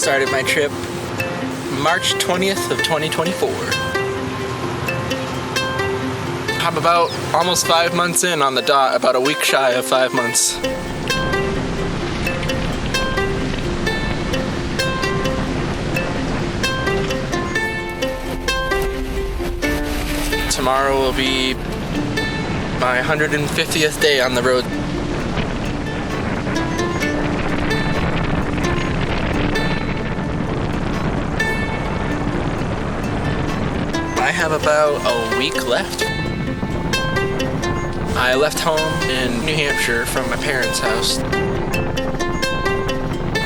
started my trip March 20th of 2024. I'm about almost 5 months in on the dot, about a week shy of 5 months. Tomorrow will be my 150th day on the road. I have about a week left. I left home in New Hampshire from my parents' house.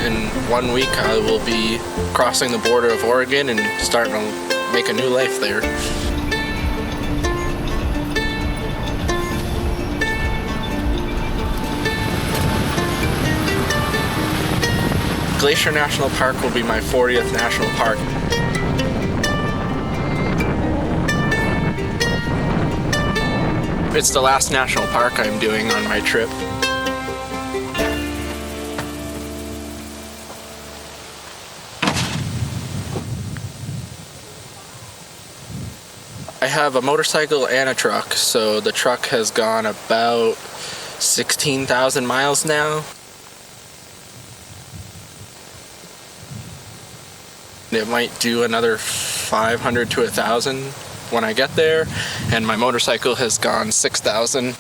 In 1 week I will be crossing the border of Oregon and starting to make a new life there. Glacier National Park will be my 40th national park. It's the last national park I'm doing on my trip. I have a motorcycle and a truck, so the truck has gone about 16,000 miles now. It might do another 500 to 1,000 when I get there, and my motorcycle has gone 6,000.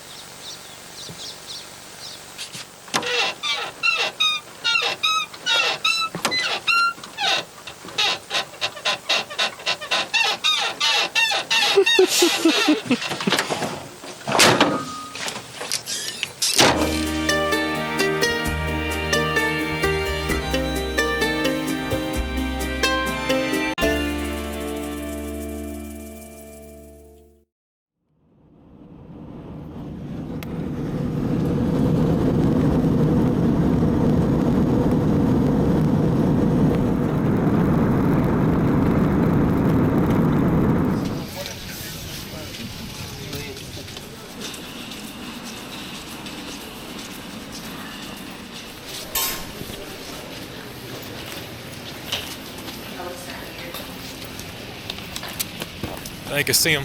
I can see him.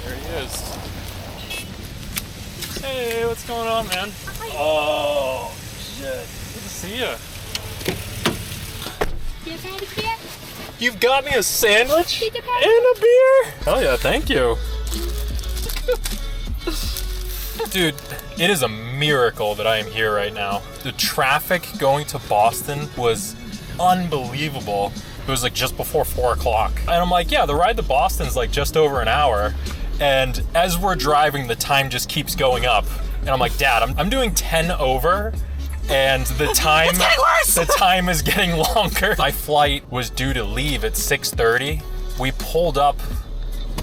There he is. Hey, what's going on, man? Oh, shit. Good to see you. You've had a beer? You've got me a sandwich and a beer? Hell yeah, thank you. Dude, it is a miracle that I am here right now. The traffic going to Boston was unbelievable. It was like just before 4 o'clock. And I'm like, yeah, the ride to Boston's like just over an hour. And as we're driving, the time just keeps going up. And I'm like, Dad, I'm doing 10 over. And the time, the time is getting longer. My flight was due to leave at 6:30. We pulled up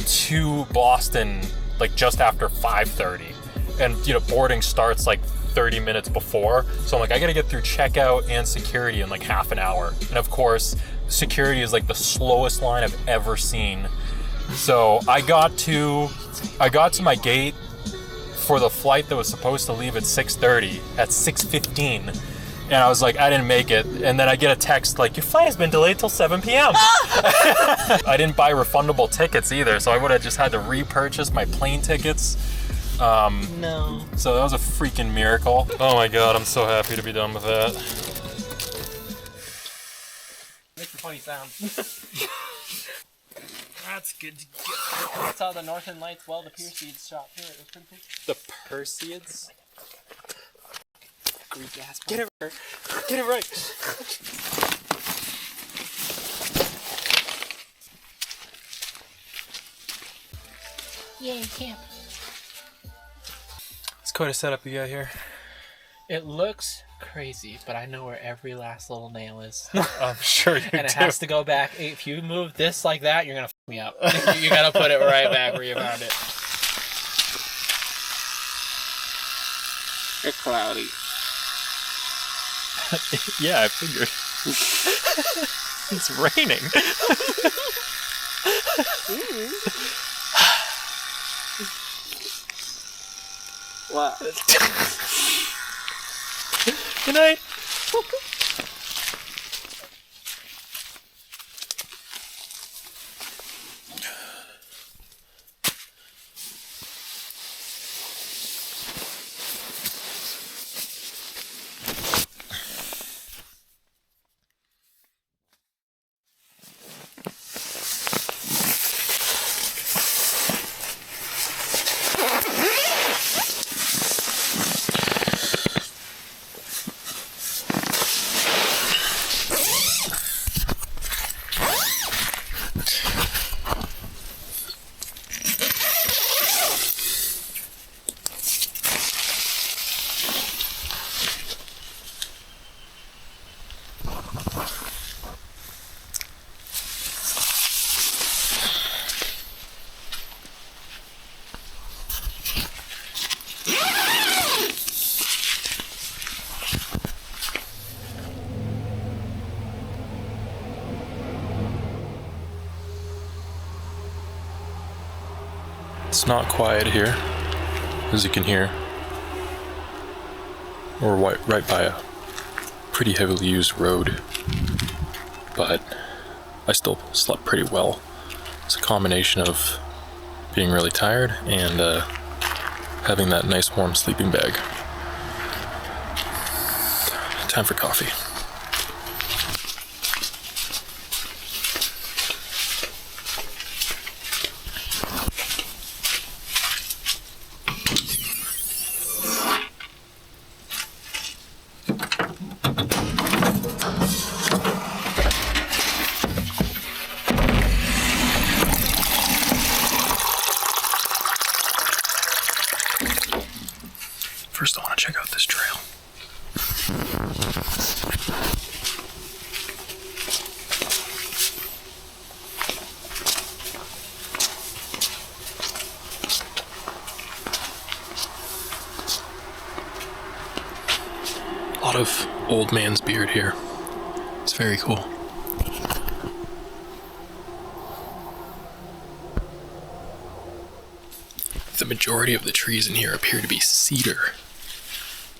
to Boston like just after 5:30. And you know, boarding starts like 30 minutes before. So I'm like, I gotta get through checkout and security in like half an hour. And of course, security is like the slowest line I've ever seen. So I got to my gate for the flight that was supposed to leave at 6:30 at 6:15. And I was like, I didn't make it. And then I get a text like, your flight has been delayed till 7 p.m. I didn't buy refundable tickets either, so I would have just had to repurchase my plane tickets. No. So that was a freaking miracle. Oh my God, I'm so happy to be done with that. Makes a funny sound. That's good to go. I saw the Northern Lights while the Perseids shot through it. It was pretty cool. The Perseids? Greek ass. Get it right. Get it right. Yay, camp. It's quite a setup you got here. It looks crazy, but I know where every last little nail is. I'm sure you do. And it has to go back. If you move this like that, you're gonna f me up. You gotta put it right back where you found it. It's cloudy. Yeah, I figured. It's raining. What? Good night. It's not quiet here, as you can hear. We're right by a pretty heavily used road, but I still slept pretty well. It's a combination of being really tired and having that nice warm sleeping bag. Time for coffee. First, I want to check out this trail. A lot of old man's beard here. It's very cool. The majority of the trees in here appear to be cedar,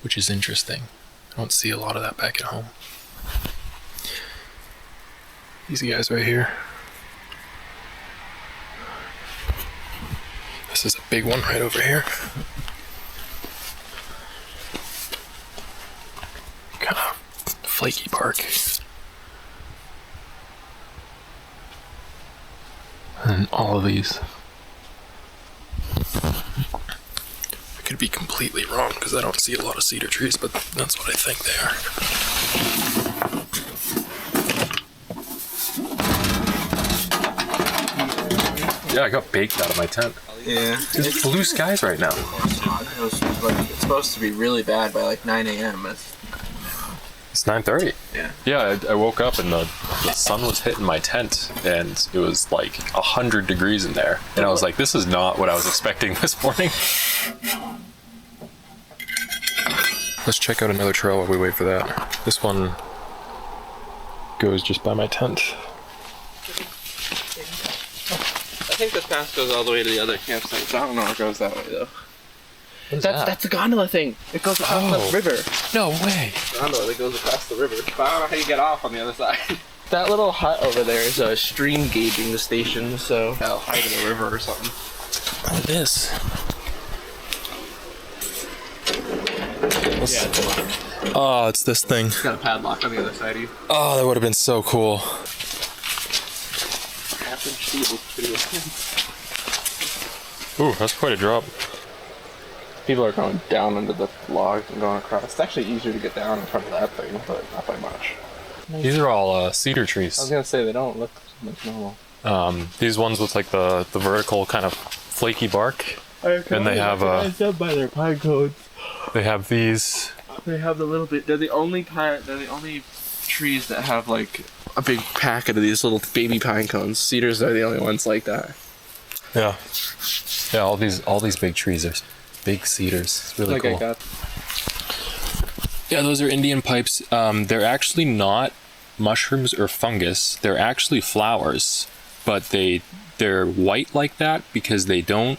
which is interesting. I don't see a lot of that back at home. These guys right here. This is a big one right over here. Kind of flaky bark. And all of these. I could be completely wrong because I don't see a lot of cedar trees, but that's what I think they are. Yeah, I got baked out of my tent. Yeah. It's blue skies right now. It's supposed to be really bad by like 9 a.m. It's 9:30. Yeah. Yeah, I woke up and the sun was hitting my tent and it was like 100 degrees in there. And I was like, this is not what I was expecting this morning. Let's check out another trail while we wait for that. This one goes just by my tent. I think this path goes all the way to the other campsite, so I don't know if it goes that way though. That's a gondola thing. It goes across the river. No way. Gondola that goes across the river. But I don't know how you get off on the other side. That little hut over there is a stream gauging the station, so I'll hide in the river or something. Oh, it is. yeah, it's a lot. Oh, it's this thing. It's got a padlock on the other side of you. Oh, that would have been so cool. Ooh, that's quite a drop. People are going down into the logs and going across. It's actually easier to get down in front of that thing, but not by much. These are all cedar trees. I was gonna say they don't look like normal. These ones with like the vertical kind of flaky bark. And they have up by their pine cones. they have these. They have the little bit. They're the only trees that have like a big packet of these little baby pine cones. Cedars are the only ones like that. Yeah. Yeah, all these big trees are big cedars. It's really cool. I got. Yeah, those are Indian pipes. They're actually not mushrooms or fungus. They're actually flowers, but they're white like that because they don't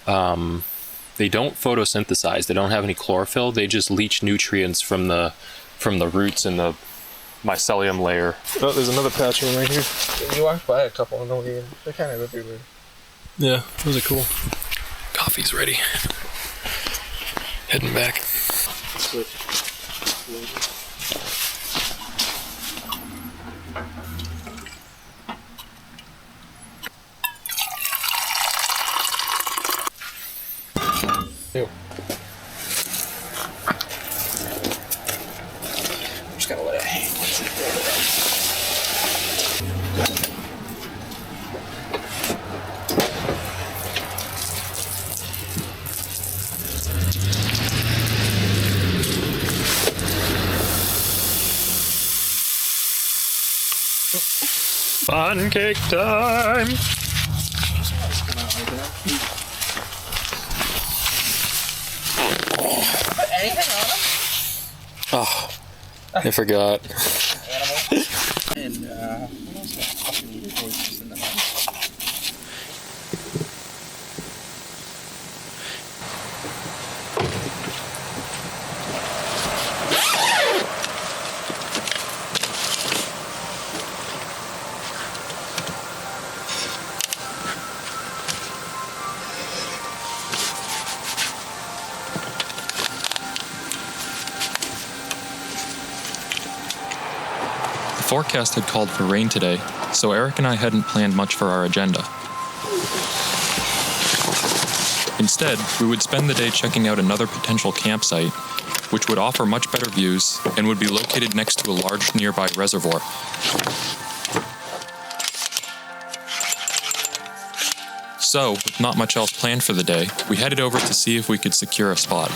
photosynthesize. They don't have any chlorophyll. They just leach nutrients from the roots and the mycelium layer. Oh, there's another patch one right here. You walked by a couple of them. They're kind of everywhere. Yeah, those are cool. Coffee's ready. Heading back. Ew. I'm just gonna let it hang. Pancake time! Put anything on them? Oh, I forgot. And what else got fucking voices in the mouth? forecast had called for rain today, so Eric and I hadn't planned much for our agenda. Instead, we would spend the day checking out another potential campsite, which would offer much better views and would be located next to a large nearby reservoir. So, with not much else planned for the day, we headed over to see if we could secure a spot.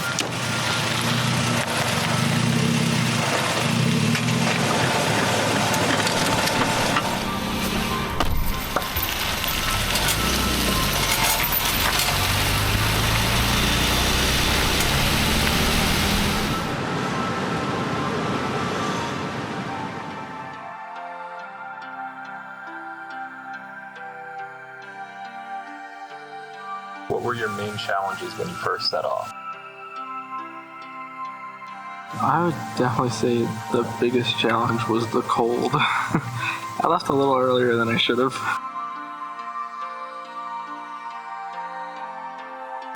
What were your main challenges when you first set off? I would definitely say the biggest challenge was the cold. I left a little earlier than I should have.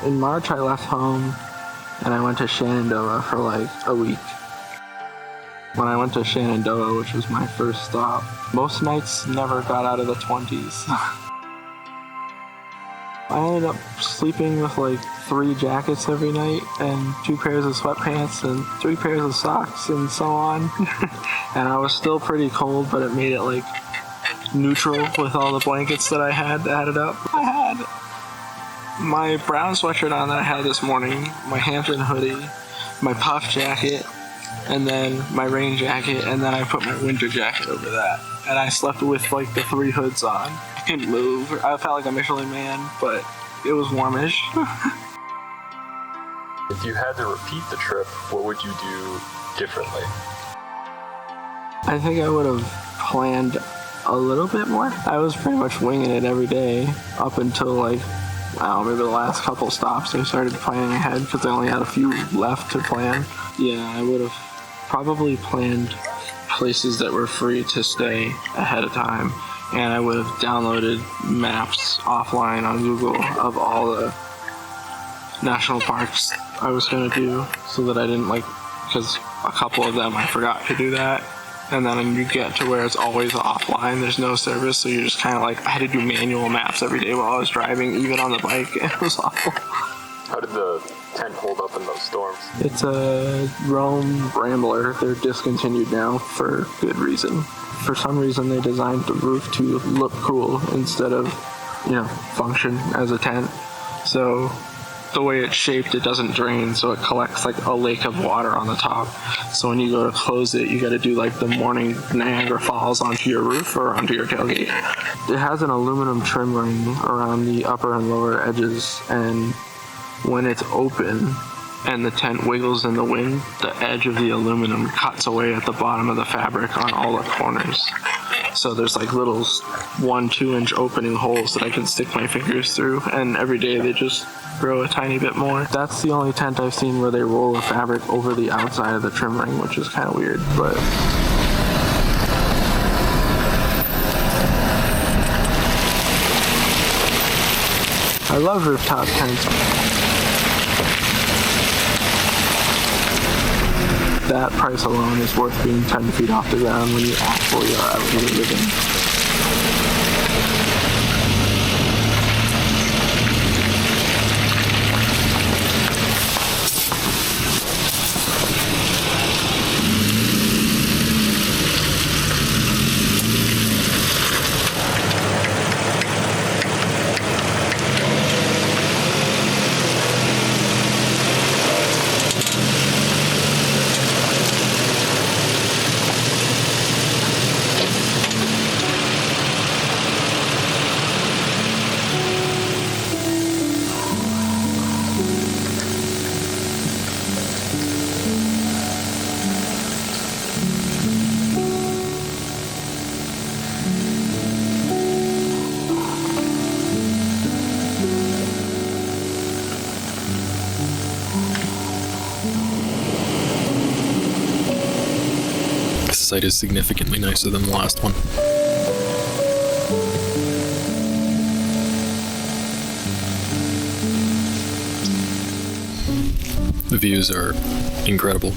In March, I left home and I went to Shenandoah for like a week. When I went to Shenandoah, which was my first stop, most nights never got out of the 20s. I ended up sleeping with like 3 jackets every night and 2 pairs of sweatpants and 3 pairs of socks and so on. And I was still pretty cold, but it made it like neutral with all the blankets that I had added up. I had my brown sweatshirt on that I had this morning, my Hampton hoodie, my puff jacket, and then my rain jacket, and then I put my winter jacket over that. And I slept with like the 3 hoods on. I couldn't move. I felt like a Michelin man, but it was warmish. If you had to repeat the trip, what would you do differently? I think I would have planned a little bit more. I was pretty much winging it every day up until like, I don't know, maybe the last couple stops. I started planning ahead because I only had a few left to plan. Yeah, I would have probably planned places that were free to stay ahead of time. And I would have downloaded maps offline on Google of all the national parks I was going to do so that I didn't because a couple of them I forgot to do that. And then you get to where it's always offline, there's no service, so you're just kind of I had to do manual maps every day while I was driving, even on the bike. It was awful. How did the tent hold up in those storms? It's a Rome Rambler. They're discontinued now for good reason. For some reason, they designed the roof to look cool instead of, function as a tent. So the way it's shaped, it doesn't drain, so it collects like a lake of water on the top. So when you go to close it, you got to do like the morning Niagara Falls onto your roof or onto your tailgate. It has an aluminum trim ring around the upper and lower edges, and when it's open and the tent wiggles in the wind, the edge of the aluminum cuts away at the bottom of the fabric on all the corners. So there's like little 1-2 inch opening holes that I can stick my fingers through, and every day they just grow a tiny bit more. That's the only tent I've seen where they roll the fabric over the outside of the trim ring, which is kind of weird, but I love rooftop tents. That price alone is worth being 10 feet off the ground when you actually are out here living. This site is significantly nicer than the last one. The views are incredible.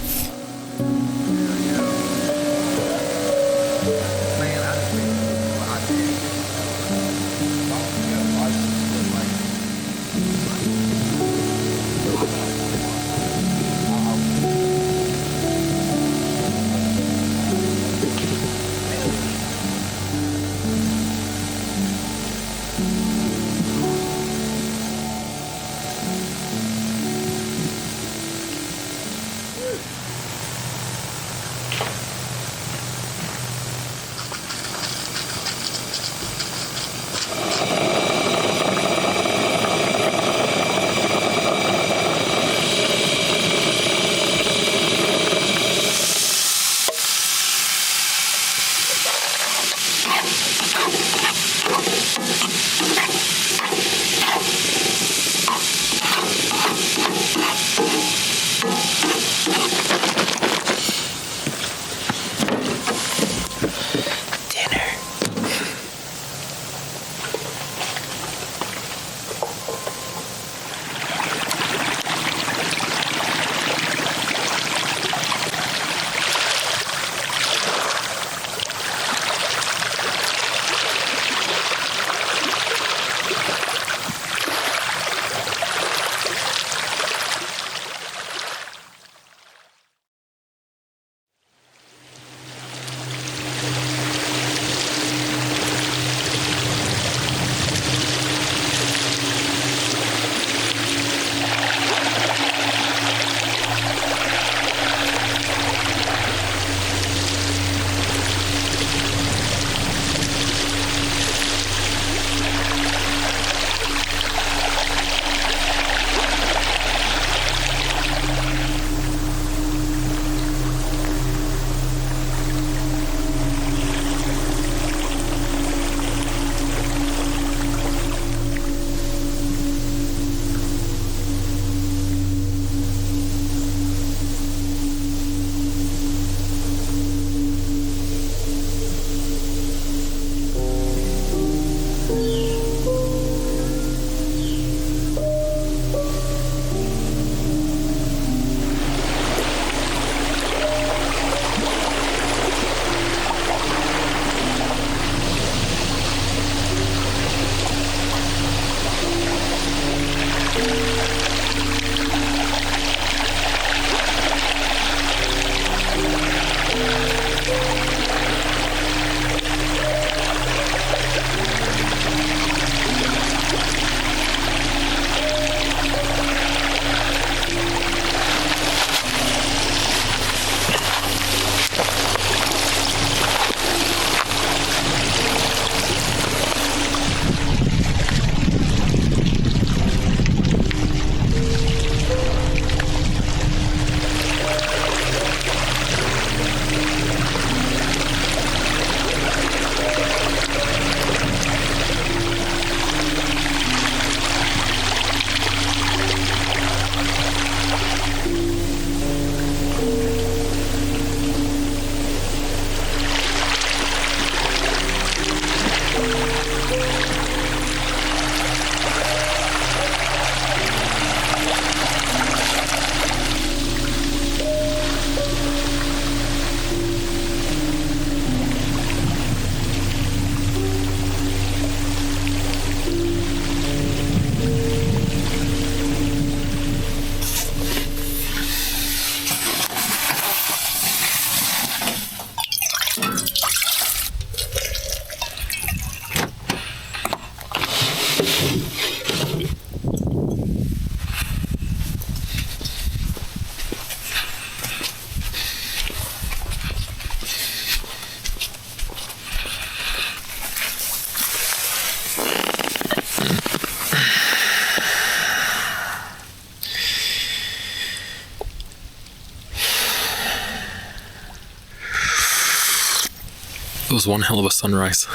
was one hell of a sunrise.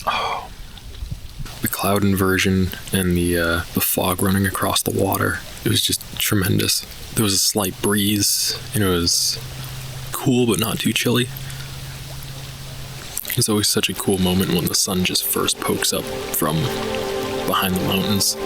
Oh, the cloud inversion and the fog running across the water. It was just tremendous. There was a slight breeze, and it was cool but not too chilly. It's always such a cool moment when the sun just first pokes up from behind the mountains.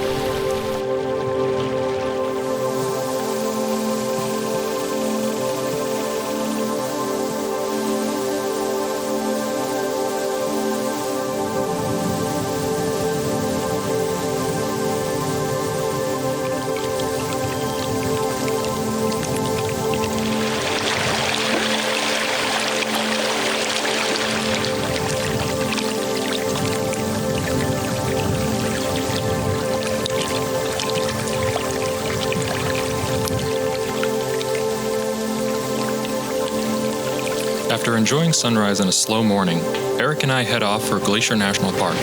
After enjoying sunrise and a slow morning, Eric and I head off for Glacier National Park.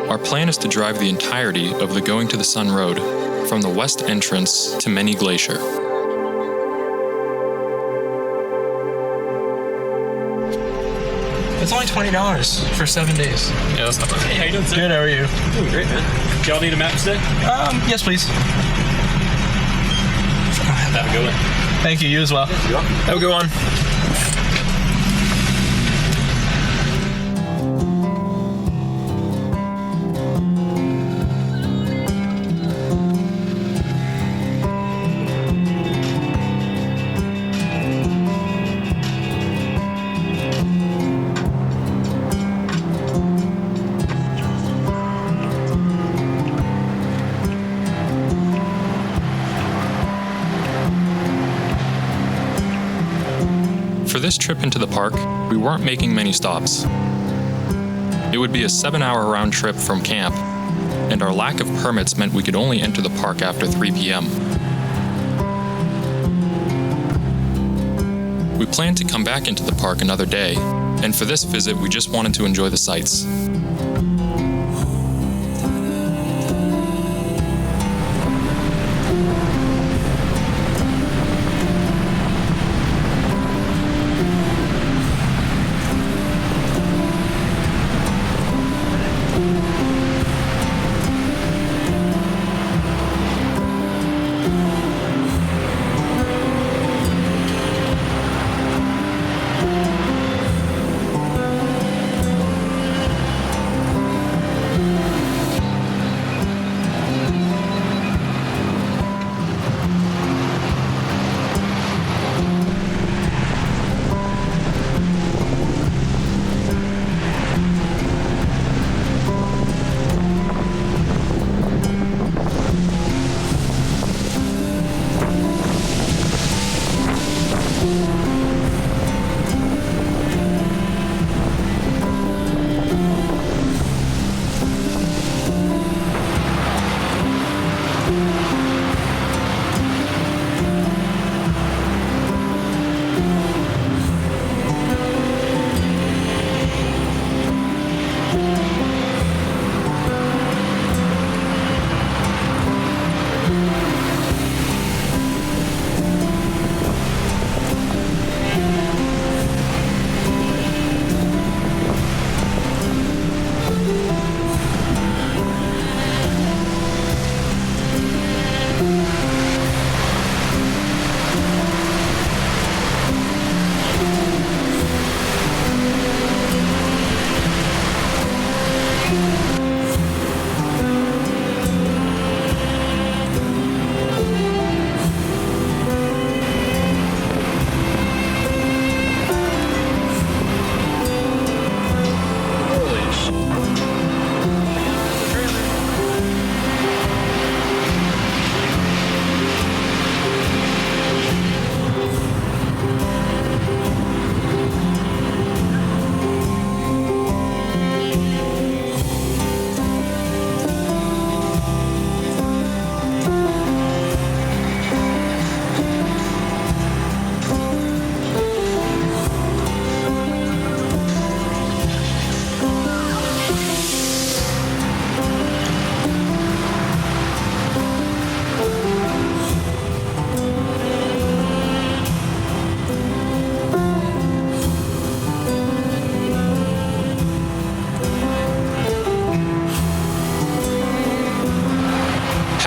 Our plan is to drive the entirety of the Going to the Sun Road from the west entrance to Many Glacier. It's only $20 for 7 days. Yeah, that's not bad. Hey, how you doing, sir? Good, how are you? Doing great, man. Y'all need a map today? Yes, please. Have a good one. Thank you, you as well. Have a good one. For this trip into the park, we weren't making many stops. It would be a 7-hour round trip from camp, and our lack of permits meant we could only enter the park after 3 p.m. We planned to come back into the park another day, and for this visit we just wanted to enjoy the sights.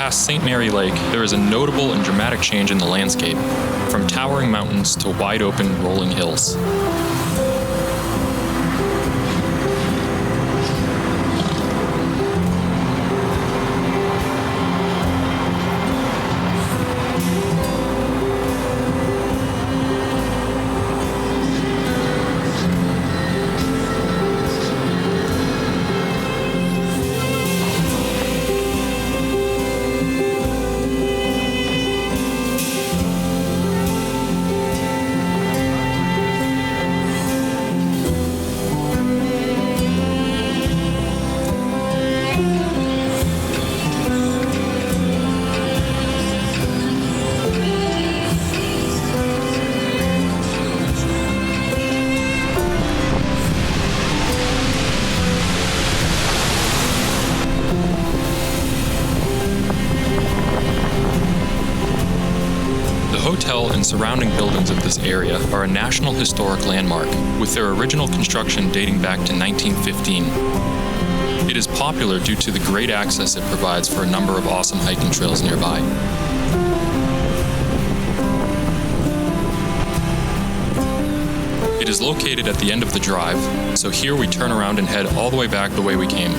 past St. Mary Lake, there is a notable and dramatic change in the landscape, from towering mountains to wide open rolling hills. The hotel and surrounding buildings of this area are a National Historic Landmark, with their original construction dating back to 1915. It is popular due to the great access it provides for a number of awesome hiking trails nearby. It is located at the end of the drive, so here we turn around and head all the way back the way we came.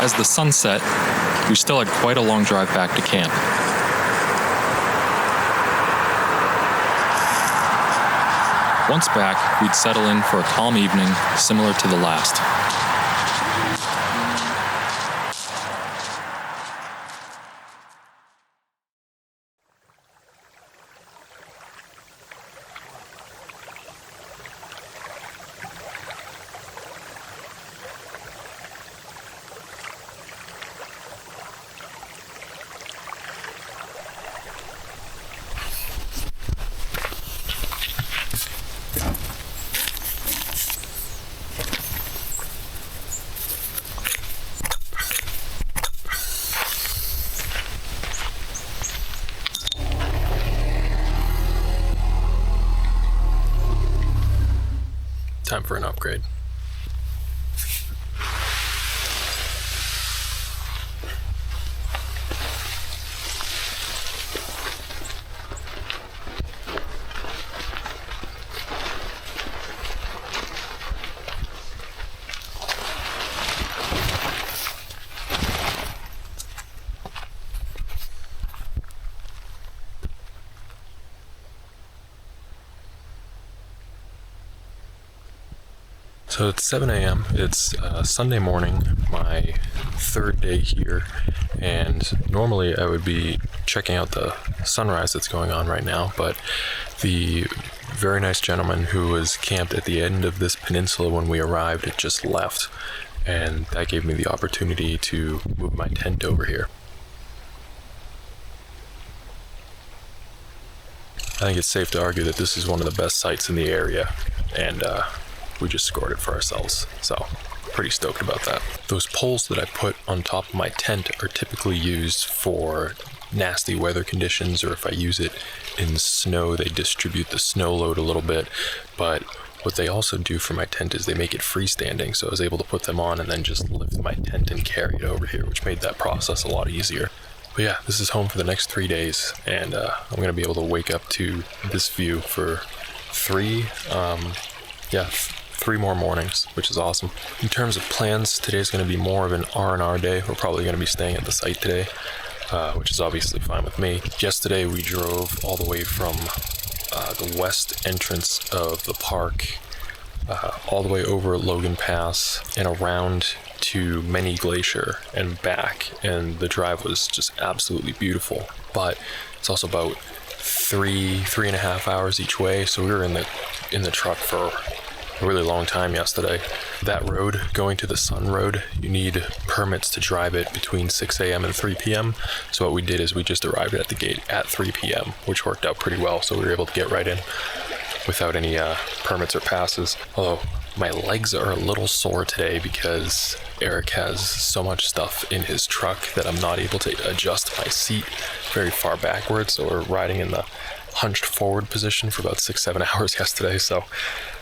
As the sun set, we still had quite a long drive back to camp. Once back, we'd settle in for a calm evening similar to the last. Time for an upgrade. So it's 7 a.m. It's Sunday morning, my third day here, and normally I would be checking out the sunrise that's going on right now, but The very nice gentleman who was camped at the end of this peninsula when we arrived had just left, and that gave me the opportunity to move my tent over here. I think it's safe to argue that this is one of the best sites in the area, and we just scored it for ourselves, so pretty stoked about that. Those poles that I put on top of my tent are typically used for nasty weather conditions, or if I use it in snow, they distribute the snow load a little bit. But what they also do for my tent is they make it freestanding, so I was able to put them on and then just lift my tent and carry it over here, which made that process a lot easier. But yeah, this is home for the next 3 days, and I'm gonna be able to wake up to this view for three more mornings, which is awesome. In terms of plans, today's going to be more of an R&R day. We're probably going to be staying at the site today, which is obviously fine with me. Yesterday we drove all the way from the west entrance of the park all the way over Logan Pass and around to Many Glacier and back, and the drive was just absolutely beautiful. But it's also about three and a half hours each way, so we were in the truck for a really long time yesterday. That road, going to the Sun Road, you need permits to drive it between 6 a.m. and 3 p.m. So what we did is we just arrived at the gate at 3 p.m., which worked out pretty well, so we were able to get right in without any permits or passes. Although my legs are a little sore today because Eric has so much stuff in his truck that I'm not able to adjust my seat very far backwards, so we're riding in the hunched forward position for about 6-7 hours yesterday, so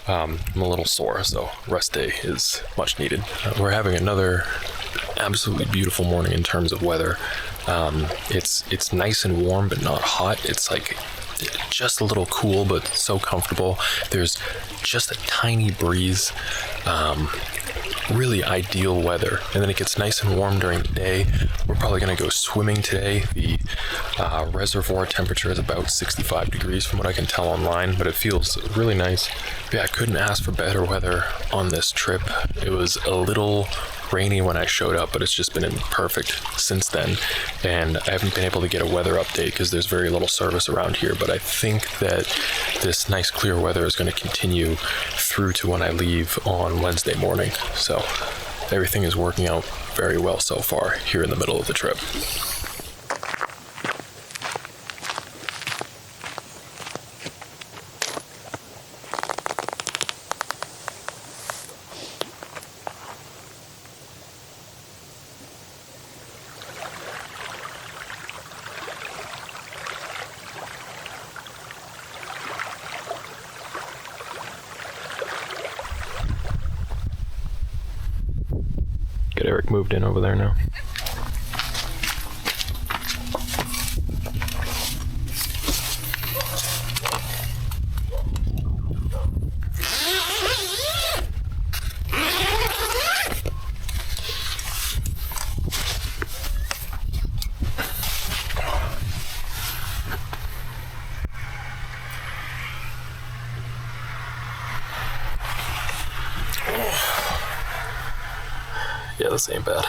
I'm a little sore, so rest day is much needed. We're having another absolutely beautiful morning in terms of weather. It's nice and warm but not hot. It's like just a little cool but so comfortable. There's just a tiny breeze. Really ideal weather, and then it gets nice and warm during the day. We're probably going to go swimming today. The reservoir temperature is about 65 degrees from what I can tell online, but it feels really nice. Yeah, I couldn't ask for better weather on this trip. It was a little rainy when I showed up, but it's just been perfect since then, and I haven't been able to get a weather update because there's very little service around here, but I think that this nice clear weather is going to continue through to when I leave on Wednesday morning, so everything is working out very well so far here in the middle of the trip. Get Eric moved in over there now. Yeah, this ain't bad.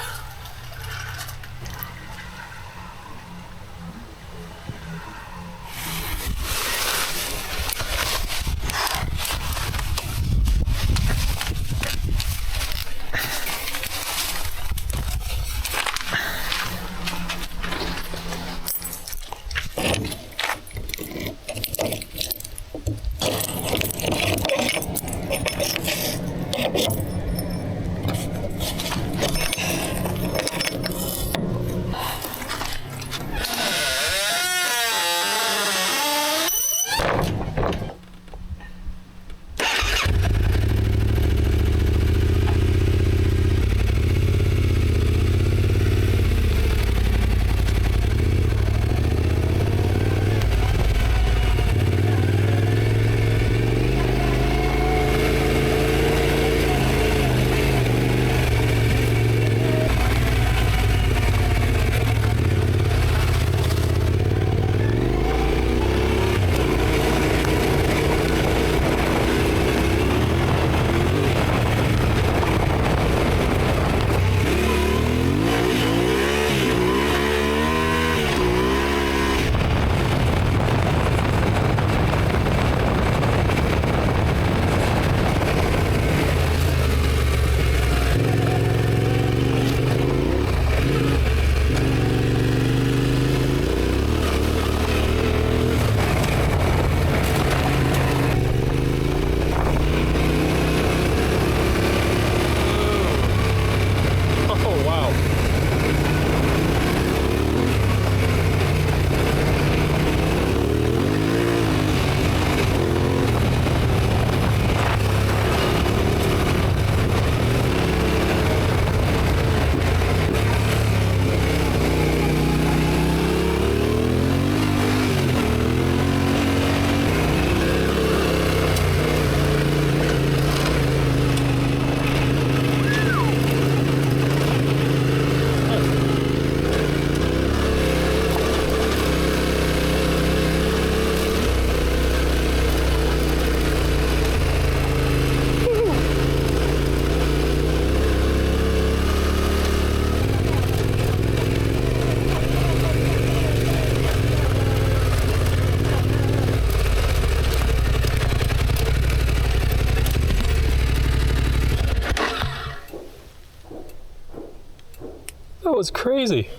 was crazy.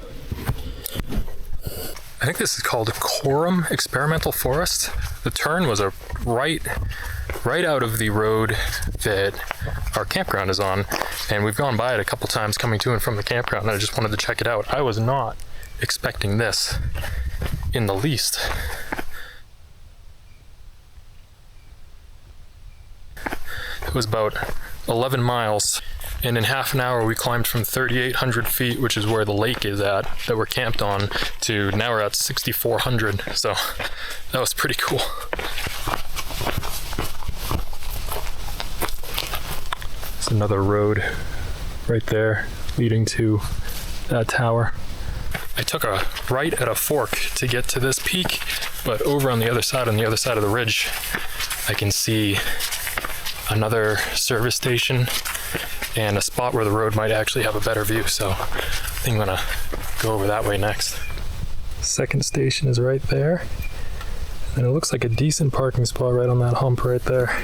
I think this is called Coram Experimental Forest. The turn was a right out of the road that our campground is on, and we've gone by it a couple times coming to and from the campground, and I just wanted to check it out. I was not expecting this in the least. It was about 11 miles, and in half an hour we climbed from 3,800 feet, which is where the lake is at that we're camped on, to now we're at 6,400. So that was pretty cool. It's another road right there leading to that tower. I took a right at a fork to get to this peak, but over on the other side of the ridge, I can see another service station and a spot where the road might actually have a better view. So I think I'm gonna go over that way next. Second station is right there, and it looks like a decent parking spot right on that hump right there.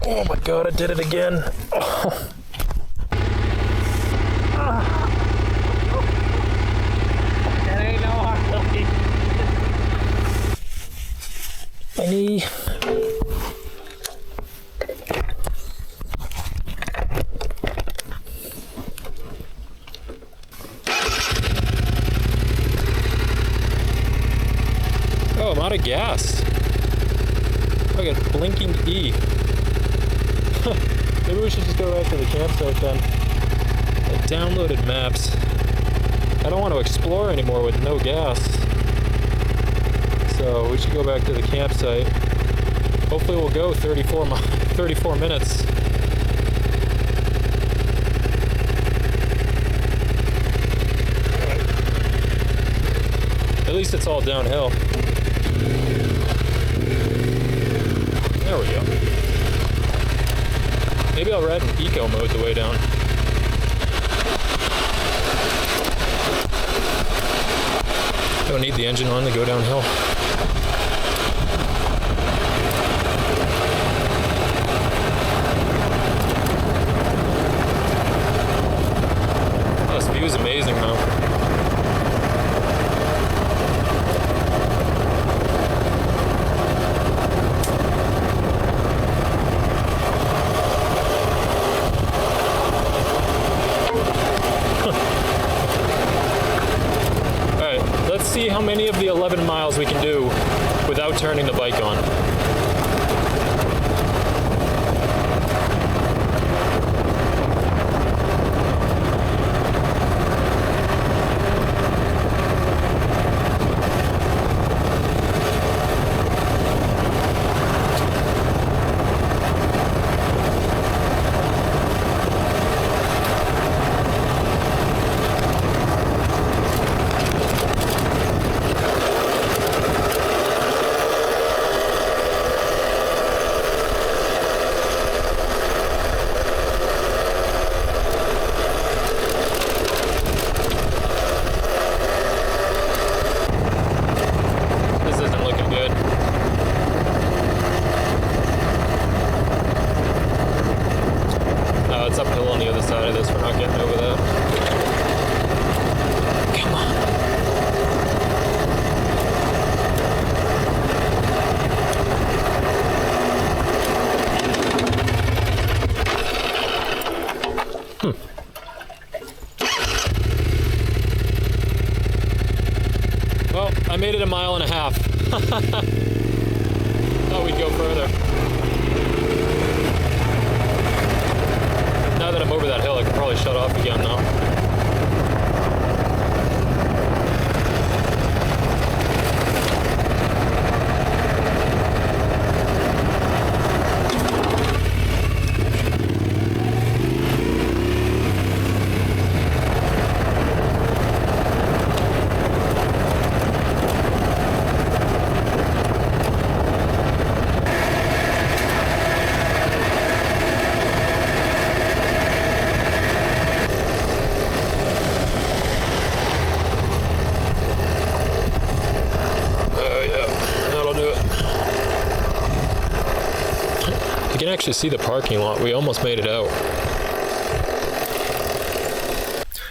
Oh my god, I did it again. Oh. That ain't no hard looking. My knee. Oh, I'm out of gas. I got a blinking E. Maybe we should just go right to the campsite then. I downloaded maps. I don't want to explore anymore with no gas. So we should go back to the campsite. Hopefully we'll go 34 minutes. At least it's all downhill. There we go. Maybe I'll ride in eco mode the way down. Don't need the engine on to go downhill. This view is amazing though. See how many of the 11 miles we can do without turning the bike on. It's uphill on the other side of this. We're not getting over that. Come on. Well, I made it 1.5 miles. Thought we'd go further. Now that I'm over that hill, I can probably shut off again now. can actually see the parking lot. We almost made it out.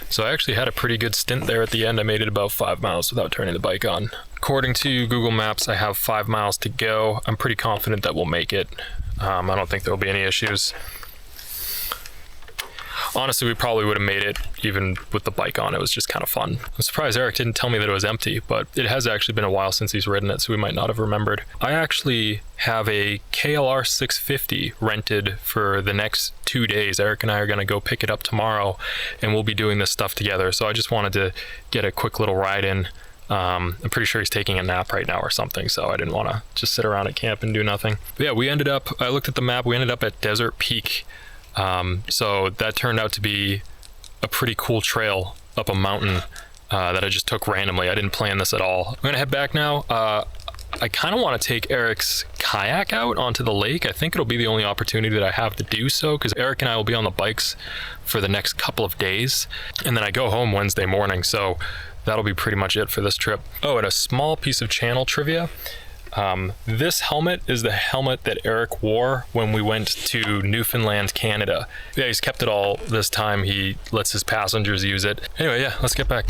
So I actually had a pretty good stint there at the end. I made it about 5 miles without turning the bike on. According to Google Maps, I have 5 miles to go. I'm pretty confident that we'll make it. I don't think there'll be any issues. Honestly, we probably would have made it even with the bike on. It was just kind of fun. I'm surprised Eric didn't tell me that it was empty, but it has actually been a while since he's ridden it, so we might not have remembered. I actually have a KLR 650 rented for the next 2 days. Eric and I are going to go pick it up tomorrow, and we'll be doing this stuff together. So I just wanted to get a quick little ride in. I'm pretty sure he's taking a nap right now or something, so I didn't want to just sit around at camp and do nothing. But yeah, I looked at the map, we ended up at Desert Peak. So that turned out to be a pretty cool trail up a mountain that I just took randomly. I didn't plan this at all. I'm gonna head back now. I kind of want to take Eric's kayak out onto the lake. I think it'll be the only opportunity that I have to do so, because Eric and I will be on the bikes for the next couple of days, and then I go home Wednesday morning, so that'll be pretty much it for this trip. Oh, and a small piece of channel trivia. This helmet is the helmet that Eric wore when we went to Newfoundland, Canada. Yeah, he's kept it all this time. He lets his passengers use it. Anyway, yeah, let's get back.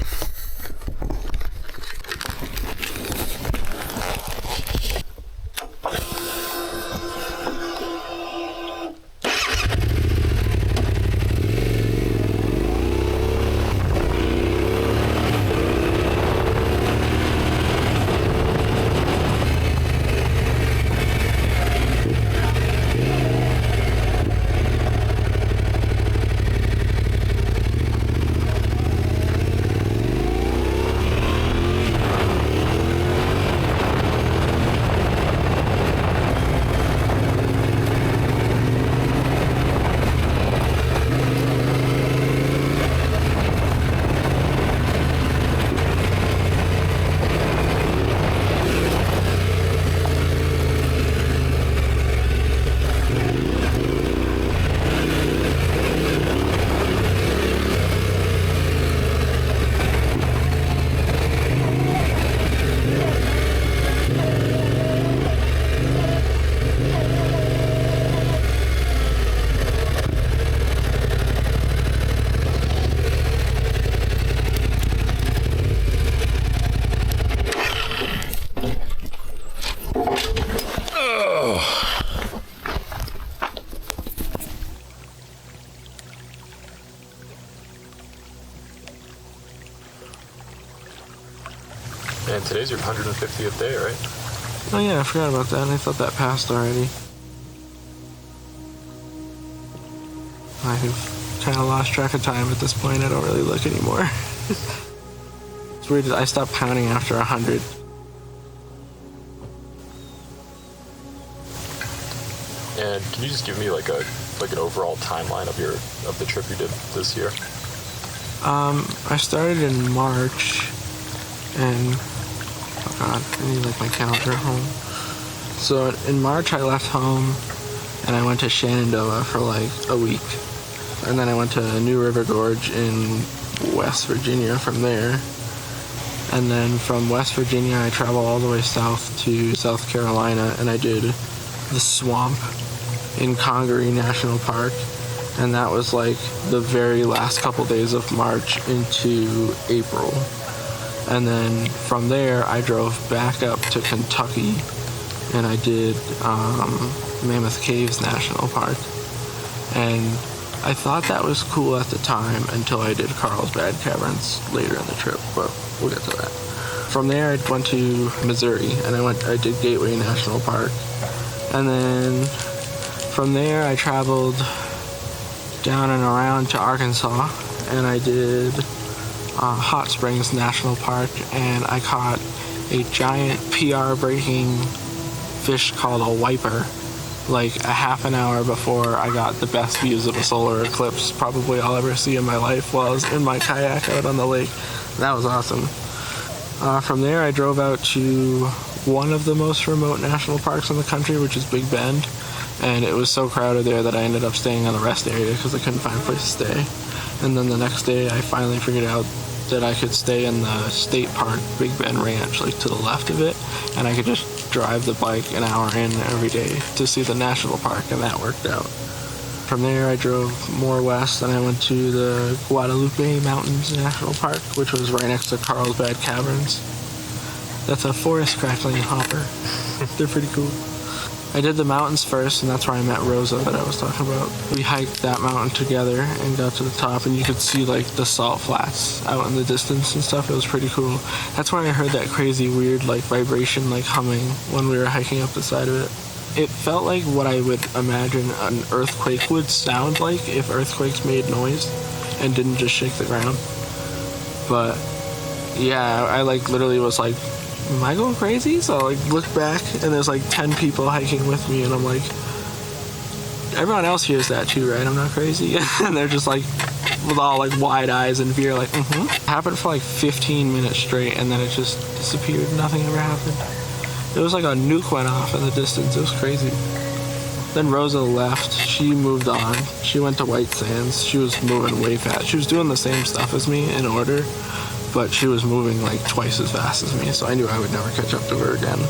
And today's your 150th day, right? Oh yeah, I forgot about that. I thought that passed already. I've kind of lost track of time at this point. I don't really look anymore. It's weird. I stopped counting after 100. And can you just give me like an overall timeline of the trip you did this year? I started in March, and oh god, I need like my calendar at home. So in March I left home and I went to Shenandoah for like a week, and then I went to New River Gorge in West Virginia from there, and then from West Virginia I traveled all the way south to South Carolina, and I did the swamp in Congaree National Park, and that was like the very last couple days of March into April. And then from there I drove back up to Kentucky and I did Mammoth Caves National Park, and I thought that was cool at the time until I did Carlsbad Caverns later in the trip, but we'll get to that. From there I went to Missouri and I did Gateway National Park, and then from there I traveled down and around to Arkansas and I did Hot Springs National Park, and I caught a giant PR breaking fish called a wiper like a half an hour before I got the best views of a solar eclipse probably I'll ever see in my life while I was in my kayak out on the lake. That was awesome. From there I drove out to one of the most remote national parks in the country, which is Big Bend, and it was so crowded there that I ended up staying on the rest area because I couldn't find a place to stay. And then the next day I finally figured out that I could stay in the state park Big Bend Ranch, like to the left of it, and I could just drive the bike an hour in every day to see the national park, and that worked out. From there, I drove more west, and I went to the Guadalupe Mountains National Park, which was right next to Carlsbad Caverns. That's a forest crackling hopper. They're pretty cool. I did the mountains first, and that's where I met Rosa that I was talking about. We hiked that mountain together and got to the top, and you could see like the salt flats out in the distance and stuff. It was pretty cool. That's where I heard that crazy weird like vibration like humming when we were hiking up the side of it. It felt like what I would imagine an earthquake would sound like if earthquakes made noise and didn't just shake the ground. But yeah, I like literally was like, am I going crazy? So I like look back and there's like 10 people hiking with me, and I'm like, everyone else hears that too, right? I'm not crazy. And they're just like with all like wide eyes and fear, like, It happened for like 15 minutes straight, and then it just disappeared. Nothing ever happened. It was like a nuke went off in the distance. It was crazy. Then Rosa left. She moved on. She went to White Sands. She was moving way fast. She was doing the same stuff as me in order, but she was moving like twice as fast as me, so I knew I would never catch up to her again.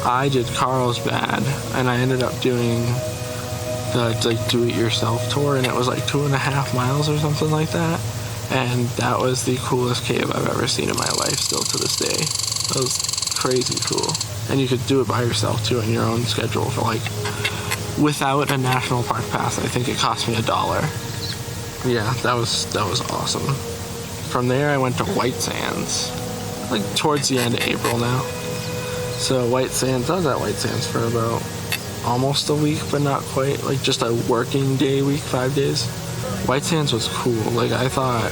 I did Carlsbad, and I ended up doing the like do-it-yourself tour, and it was like 2.5 miles or something like that. And that was the coolest cave I've ever seen in my life, still to this day. That was crazy cool. And you could do it by yourself too, on your own schedule for like, without a national park pass, I think it cost me $1. Yeah, that was awesome. From there, I went to White Sands, like towards the end of April now. So White Sands, I was at White Sands for about almost a week, but not quite, like just a working day week, 5 days. White Sands was cool. Like I thought,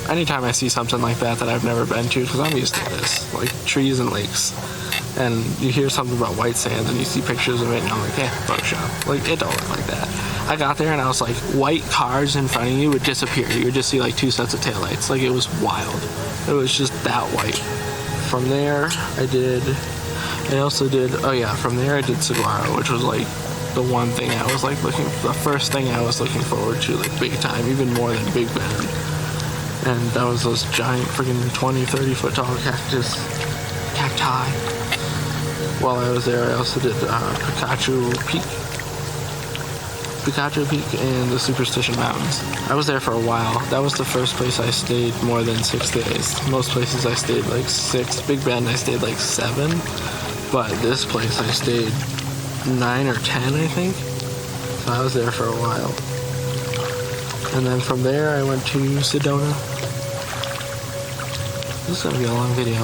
anytime I see something like that I've never been to, because I'm used to this, like trees and lakes, and you hear something about White Sands and you see pictures of it, and I'm like, Photoshop. Like, it don't look like that. I got there and I was like, white cars in front of you would disappear. You would just see like 2 sets of taillights. Like, it was wild. It was just that white. From there, from there I did Saguaro, which was like the one thing I was like the first thing I was looking forward to, like big time, even more than Big Bend. And that was those giant friggin' 20, 30 foot tall cacti. While I was there, I also did Picacho Peak and the Superstition Mountains. I was there for a while. That was the first place I stayed more than 6 days. Most places I stayed like 6. Big Bend I stayed like 7. But this place I stayed 9 or 10, I think. So I was there for a while. And then from there I went to Sedona. This is gonna be a long video.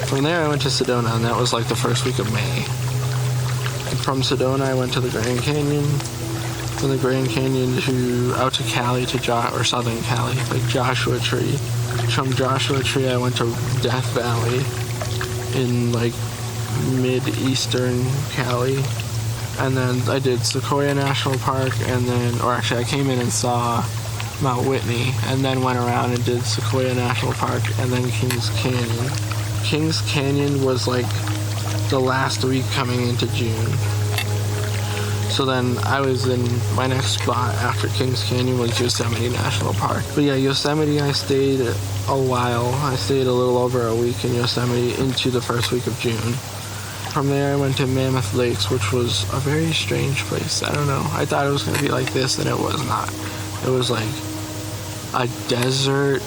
From there I went to Sedona, and that was like the first week of May. And from Sedona I went to the Grand Canyon. From the Grand Canyon out to Cali, or Southern Cali, like Joshua Tree. From Joshua Tree I went to Death Valley in like mid-eastern Cali. And then I did Sequoia National Park, I came in and saw Mount Whitney, and then went around and did Sequoia National Park, and then Kings Canyon. Kings Canyon was like the last week coming into June. So then I was in my next spot after Kings Canyon was Yosemite National Park. But yeah, Yosemite I stayed a while. I stayed a little over a week in Yosemite into the first week of June. From there I went to Mammoth Lakes, which was a very strange place. I don't know. I thought it was going to be like this, and it was not. It was like a desert.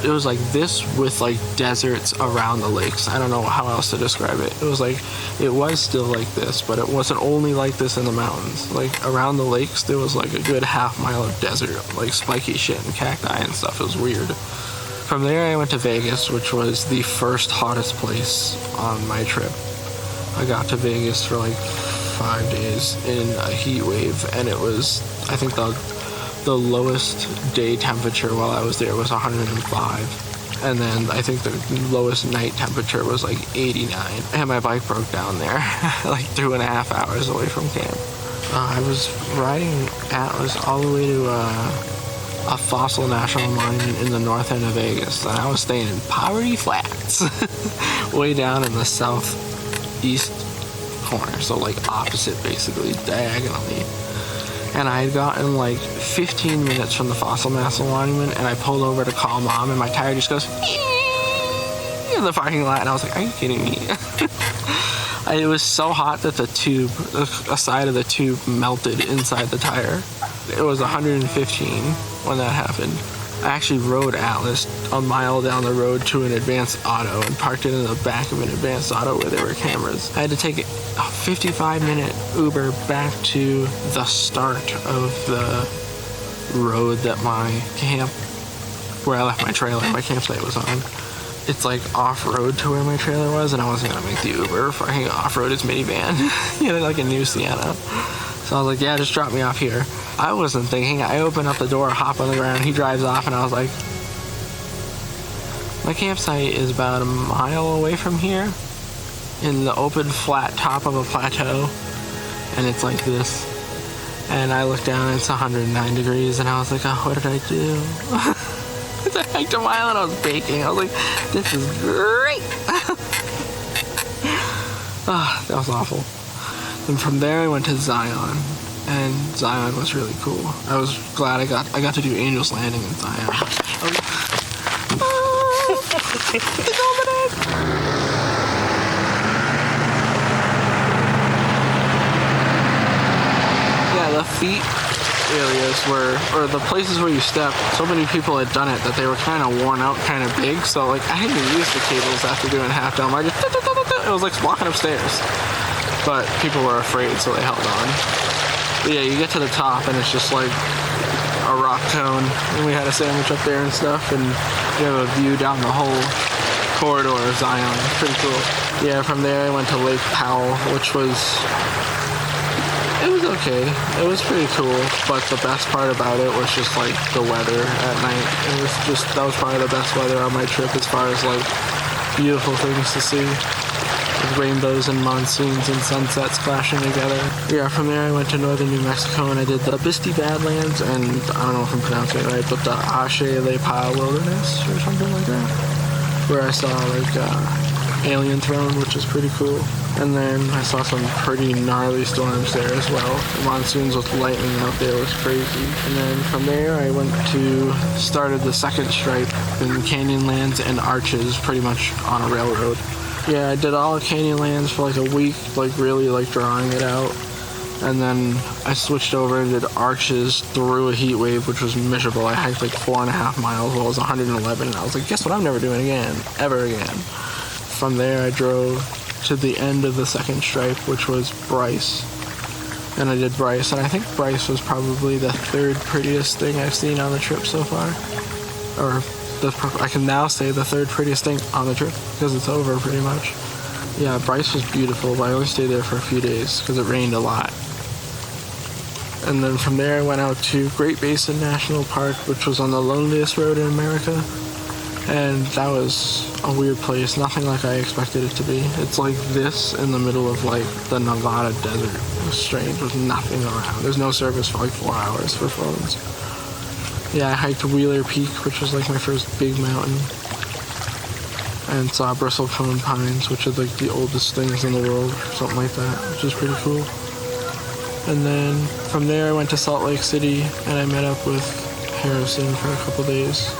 It was like this with like deserts around the lakes. I don't know how else to describe it. It was still like this, but it wasn't only like this in the mountains. Like around the lakes, there was like a good half-mile of desert, like spiky shit and cacti and stuff. It was weird. From there I went to Vegas, which was the first hottest place on my trip. I got to Vegas for like 5 days in a heat wave, and it was, I think the lowest day temperature while I was there was 105, and then I think the lowest night temperature was like 89, and my bike broke down there like 2.5 hours away from camp. I was riding Atlas all the way to a fossil national monument in the north end of Vegas, and I was staying in Poverty Flats way down in the southeast corner, so like opposite, basically diagonally. And I had gotten like 15 minutes from the fossil national monument, and I pulled over to call Mom, and my tire just goes in the parking lot, and I was like, are you kidding me? It was so hot that the side of the tube melted inside the tire. It was 115 when that happened. I actually rode Atlas a mile down the road to an Advanced Auto and parked it in the back of an Advanced Auto where there were cameras. I had to take a 55-minute Uber back to the start of the road that where I left my trailer, my campsite was on. It's like off-road to where my trailer was, and I wasn't gonna make the Uber fucking off-road his minivan. He had like a new Sienna. So I was like, yeah, just drop me off here. I wasn't thinking. I open up the door, hop on the ground, he drives off, and I was like, my campsite is about a mile away from here in the open flat top of a plateau, and it's like this. And I looked down and it's 109 degrees, and I was like, oh, what did I do? I hiked a mile and I was baking. I was like, this is great. Oh, that was awful. And from there I went to Zion, and Zion was really cool. I was glad I got to do Angel's Landing in Zion. Yeah, the feet areas or the places where you step, so many people had done it that they were kind of worn out, kind of big, so like I had to use the cables after doing half dome. I just, it was like walking upstairs, but people were afraid, so they held on. But yeah, you get to the top and it's just like a rock cone, and we had a sandwich up there and stuff, and you have a view down the whole corridor of Zion. Pretty cool. Yeah, from there I went to Lake Powell, which was okay. It was pretty cool, but the best part about it was just like the weather at night. That was probably the best weather on my trip as far as like beautiful things to see. With rainbows and monsoons and sunsets clashing together. Yeah, from there I went to northern New Mexico and I did the Bisty Badlands and I don't know if I'm pronouncing it right, but the Ashe Lepa Wilderness or something like that. Where I saw like Alien Throne, which is pretty cool. And then I saw some pretty gnarly storms there as well. The monsoons with lightning out there was crazy. And then from there I started the second stripe in Canyonlands and Arches, pretty much on a railroad. Yeah, I did all of Canyonlands for like a week, like really like drawing it out. And then I switched over and did Arches through a heat wave, which was miserable. I hiked like 4.5 miles while it was 111, and I was like, guess what I'm never doing again, ever again. From there I drove to the end of the second stripe, which was Bryce. And I did Bryce, and I think Bryce was probably the third prettiest thing I've seen on the trip so far. I can now say the third prettiest thing on the trip, because it's over pretty much. Yeah, Bryce was beautiful, but I only stayed there for a few days, because it rained a lot. And then from there I went out to Great Basin National Park, which was on the loneliest road in America. And that was a weird place, nothing like I expected it to be. It's like this in the middle of like the Nevada desert. It was strange, with nothing around. There's no service for like 4 hours for phones. Yeah, I hiked Wheeler Peak, which was like my first big mountain. And saw bristlecone pines, which are like the oldest things in the world, or something like that, which is pretty cool. And then from there I went to Salt Lake City and I met up with Harrison for a couple days.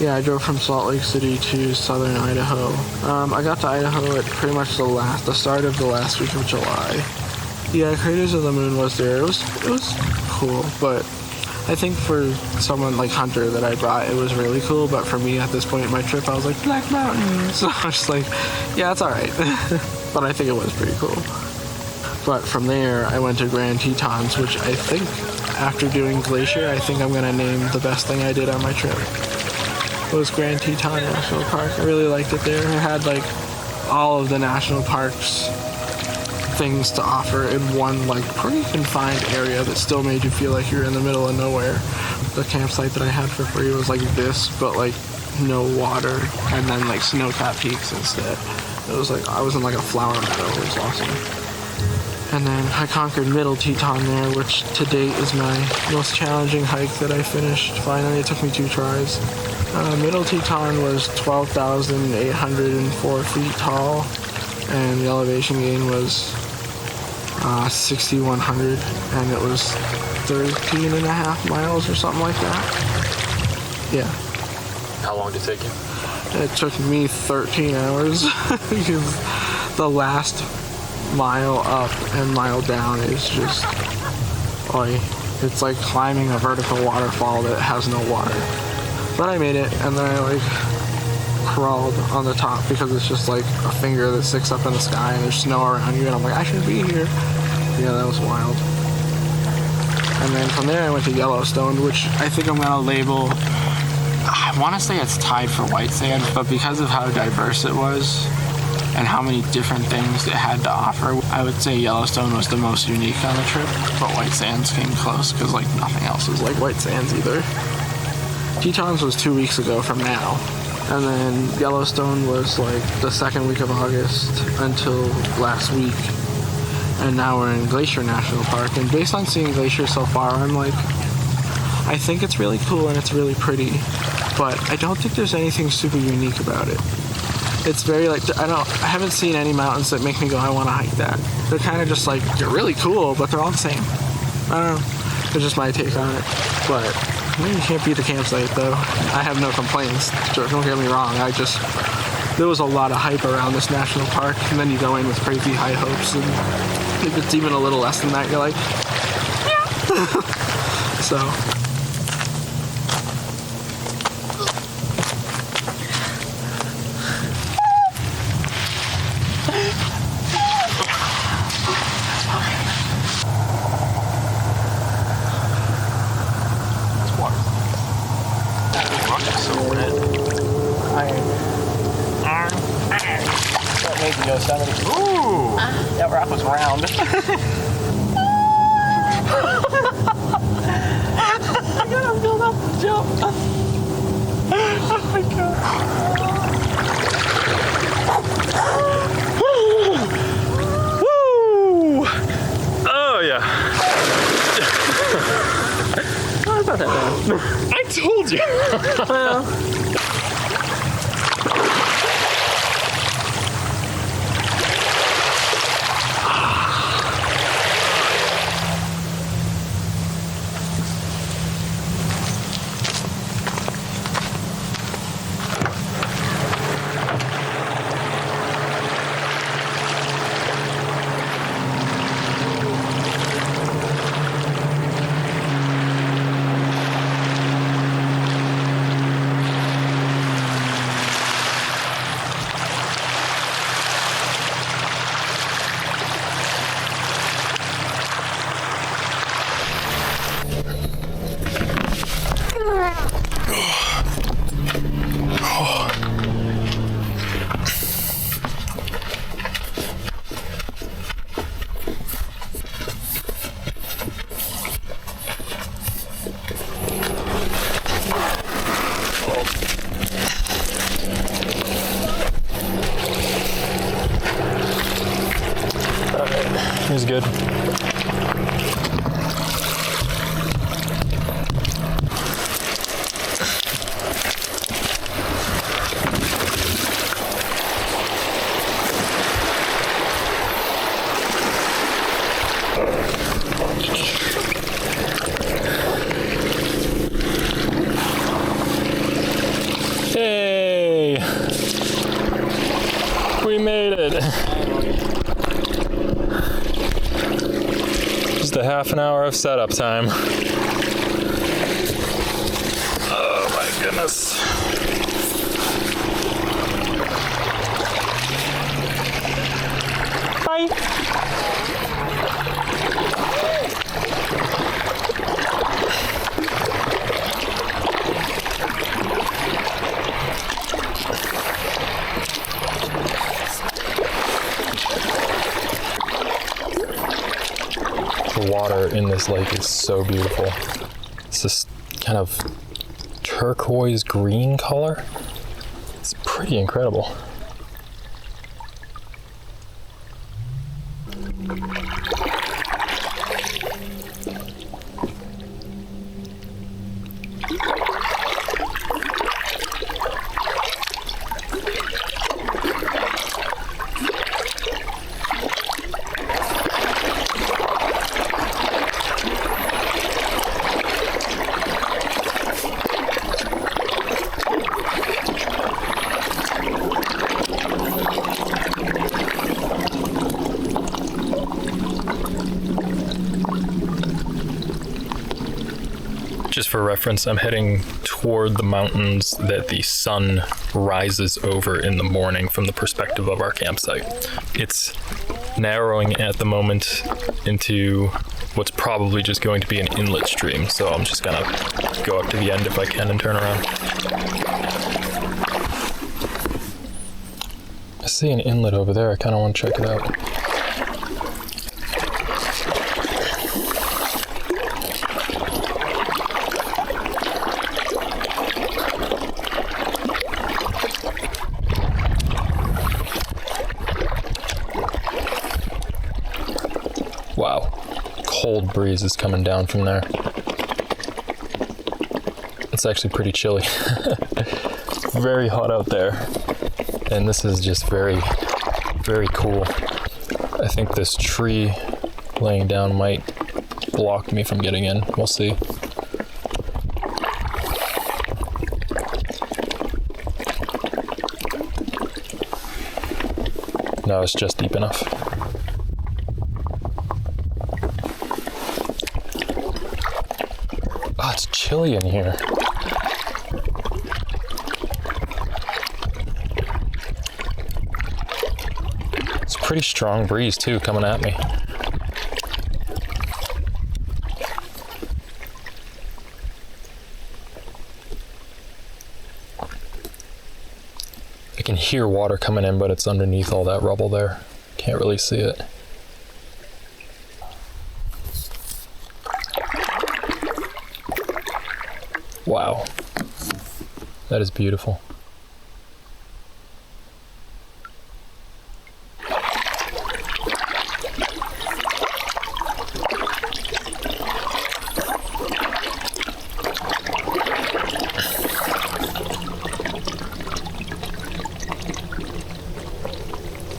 Yeah, I drove from Salt Lake City to southern Idaho. I got to Idaho at pretty much the start of the last week of July. Yeah, Craters of the Moon was there. It was cool, but I think for someone like Hunter that I brought, it was really cool, but for me at this point in my trip, I was like, Black Mountain. So I was just like, yeah, it's alright. But I think it was pretty cool. But from there, I went to Grand Tetons, which I think, after doing Glacier, I think I'm going to name the best thing I did on my trip. It was Grand Teton National Park. I really liked it there. It had like all of the national parks things to offer in one like pretty confined area that still made you feel like you're in the middle of nowhere. The campsite that I had for free was like this, but like no water, and then like snow-capped peaks instead. It was like I was in like a flower meadow. It was awesome. And then I conquered Middle Teton there, which to date is my most challenging hike that I finished. Finally, it took me 2 tries. Middle Teton was 12,804 feet tall, and the elevation gain was 6,100, and it was 13.5 miles or something like that. Yeah. How long did it take you? It took me 13 hours because the last mile up and mile down is just, oy. It's like climbing a vertical waterfall that has no water. But I made it, and then I like crawled on the top because it's just like a finger that sticks up in the sky and there's snow around you, and I'm like, I should be here. Yeah, that was wild. And then from there I went to Yellowstone, which I think I'm gonna label, I wanna say it's tied for White Sands, but because of how diverse it was and how many different things it had to offer, I would say Yellowstone was the most unique on the trip, but White Sands came close because like nothing else is like White Sands either. Tetons was 2 weeks ago from now, and then Yellowstone was like the second week of August until last week, and now we're in Glacier National Park. And based on seeing Glacier so far, I'm like, I think it's really cool and it's really pretty, but I don't think there's anything super unique about it. It's very like, I haven't seen any mountains that make me go, I want to hike that. They're kind of just like, they're really cool, but they're all the same. I don't know. It's just my take on it, but you can't beat the campsite though. I have no complaints. Don't get me wrong. There was a lot of hype around this national park, and then you go in with crazy high hopes, and if it's even a little less than that, you're like, yeah. So. That made the Yosemite. Ooh! That rock was round. I gotta build up the jump. Oh my god. Woo! Oh yeah. Oh, it's not that bad. I told you. Well. It was good. Hey! We made it! Just a half an hour of setup time. Oh my goodness. Bye! The water in this lake is so beautiful. It's this kind of turquoise green color. It's pretty incredible. Just for reference, I'm heading toward the mountains that the sun rises over in the morning from the perspective of our campsite. It's narrowing at the moment into what's probably just going to be an inlet stream, so I'm just gonna go up to the end if I can and turn around. I see an inlet over there. I kind of want to check it out. Wow, cold breeze is coming down from there. It's actually pretty chilly. Very hot out there. And this is just very, very cool. I think this tree laying down might block me from getting in. We'll see. No, it's just deep enough. Oh, it's chilly in here. Pretty strong breeze too coming at me. I can hear water coming in, but it's underneath all that rubble there. Can't really see it. Wow. That is beautiful.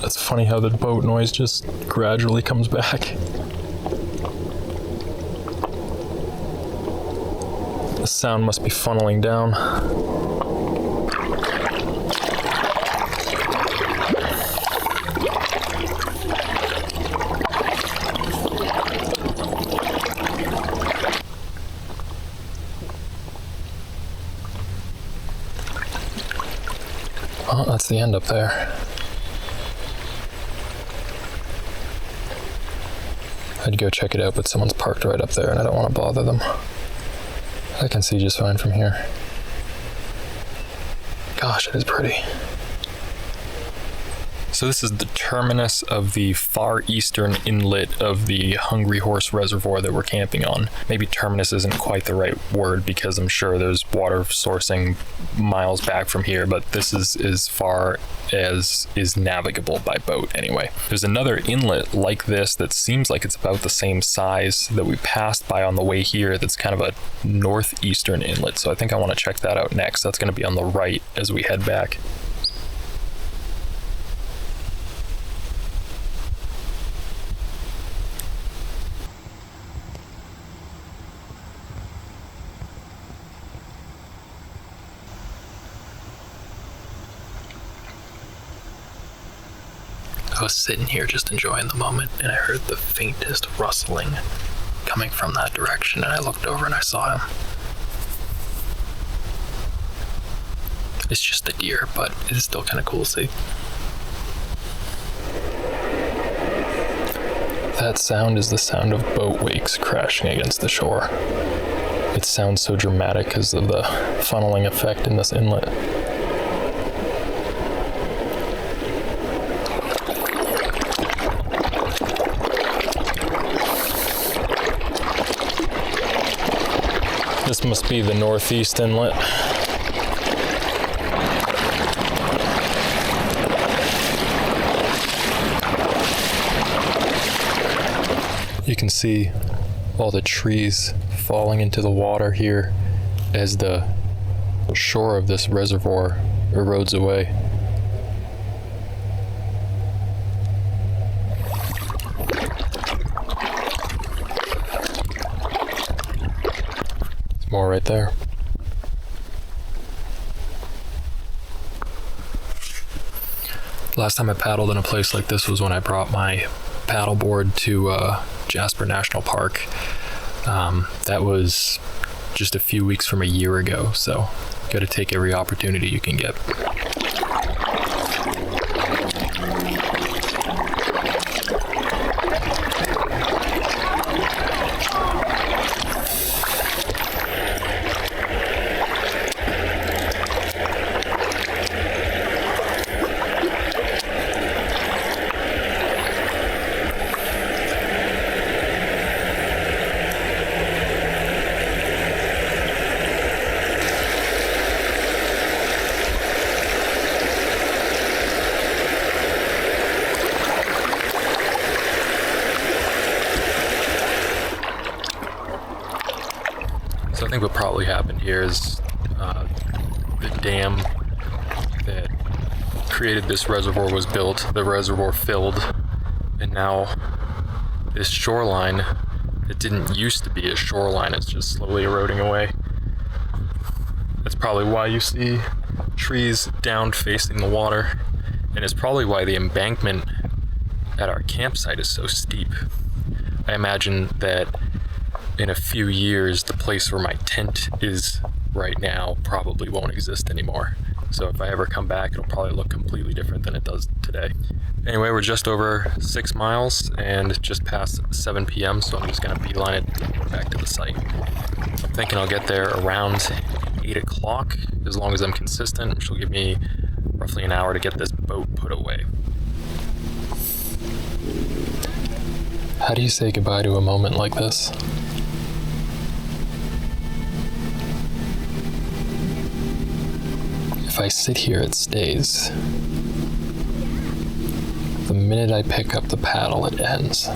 It's funny how the boat noise just gradually comes back. The sound must be funneling down. Oh, that's the end up there. I'd go check it out, but someone's parked right up there and I don't want to bother them. I can see just fine from here. Gosh, it is pretty. So this is the terminus of the far eastern inlet of the Hungry Horse Reservoir that we're camping on. Maybe terminus isn't quite the right word because I'm sure there's water sourcing miles back from here, but this is as far as is navigable by boat anyway. There's another inlet like this that seems like it's about the same size that we passed by on the way here that's kind of a northeastern inlet, so I think I want to check that out next. That's going to be on the right as we head back. I was sitting here just enjoying the moment, and I heard the faintest rustling coming from that direction, and I looked over and I saw him. It's just a deer, but it is still kind of cool to see. That sound is the sound of boat wakes crashing against the shore. It sounds so dramatic because of the funneling effect in this inlet. This must be the northeast inlet. You can see all the trees falling into the water here as the shore of this reservoir erodes away. More right there. Last time I paddled in a place like this was when I brought my paddleboard to Jasper National Park. That was just a few weeks from a year ago, so got to take every opportunity you can get. So I think what probably happened here is the dam that created this reservoir was built, the reservoir filled, and now this shoreline that didn't used to be a shoreline is just slowly eroding away. That's probably why you see trees down facing the water, and it's probably why the embankment at our campsite is so steep. I imagine that in a few years, the place where my tent is right now probably won't exist anymore. So if I ever come back, it'll probably look completely different than it does today. Anyway, we're just over 6 miles and just past 7 p.m., so I'm just gonna beeline it back to the site. I'm thinking I'll get there around 8 o'clock, as long as I'm consistent, which will give me roughly an hour to get this boat put away. How do you say goodbye to a moment like this? If I sit here, it stays. The minute I pick up the paddle, it ends.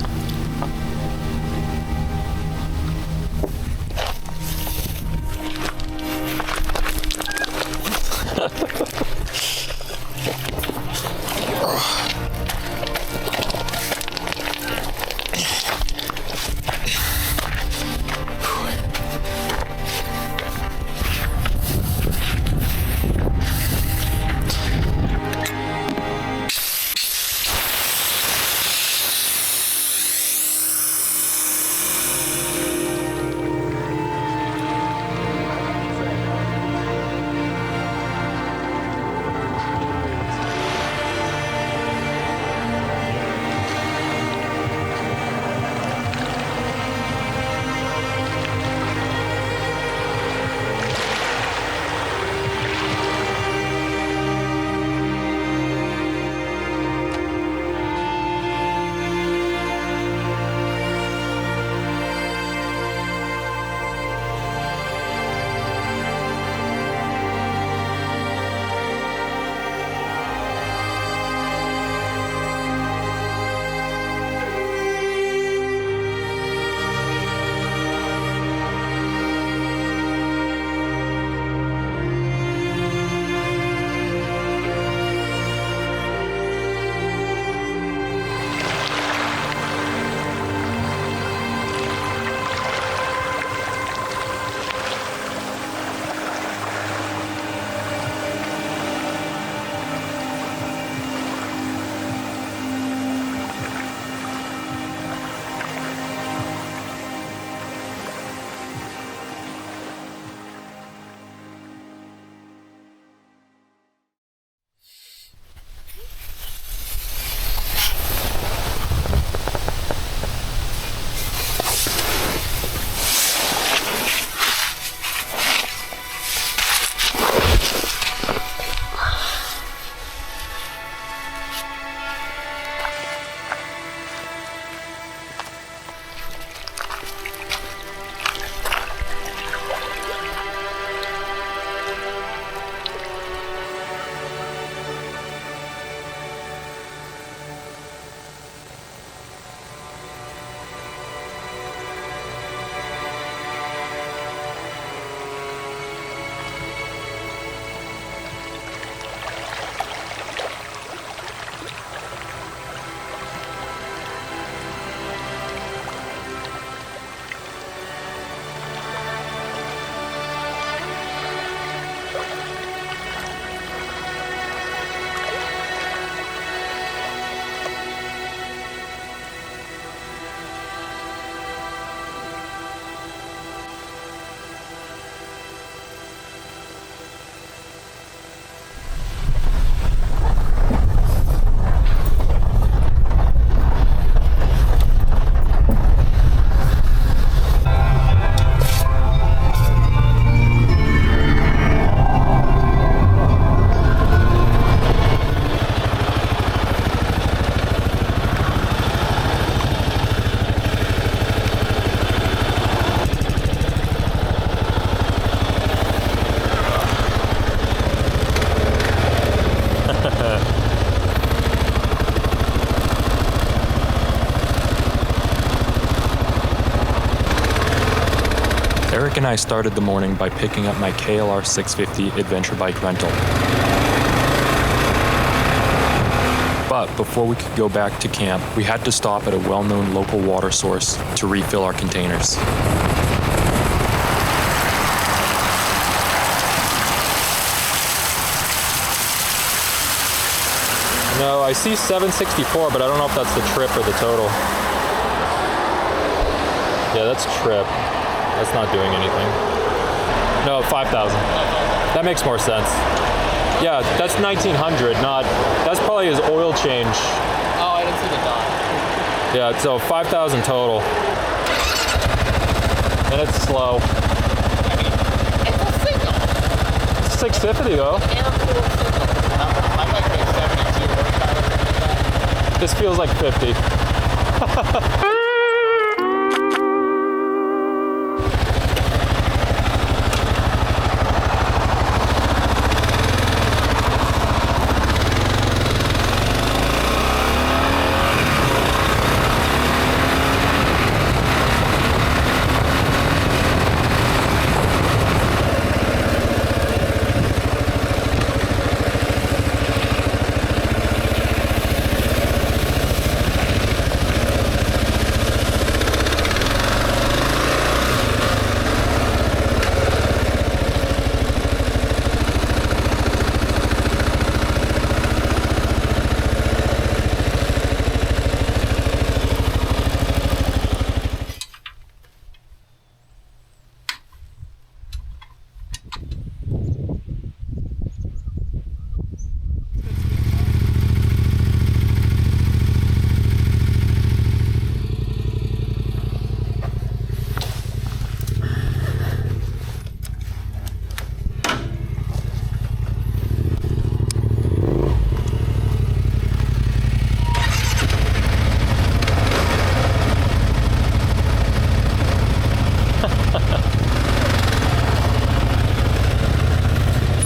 Eric and I started the morning by picking up my KLR 650 adventure bike rental. But before we could go back to camp, we had to stop at a well-known local water source to refill our containers. No, I see 764, but I don't know if that's the trip or the total. Yeah, that's trip. That's not doing anything. No, 5,000. That makes more sense. Yeah, that's 1,900, not... That's probably his oil change. Oh, I didn't see the dot. Yeah, so 5,000 total. And it's slow. I mean, it's a signal. It's 650 though. Air-cooled signal. My bike makes 72 horsepower. This feels like 50.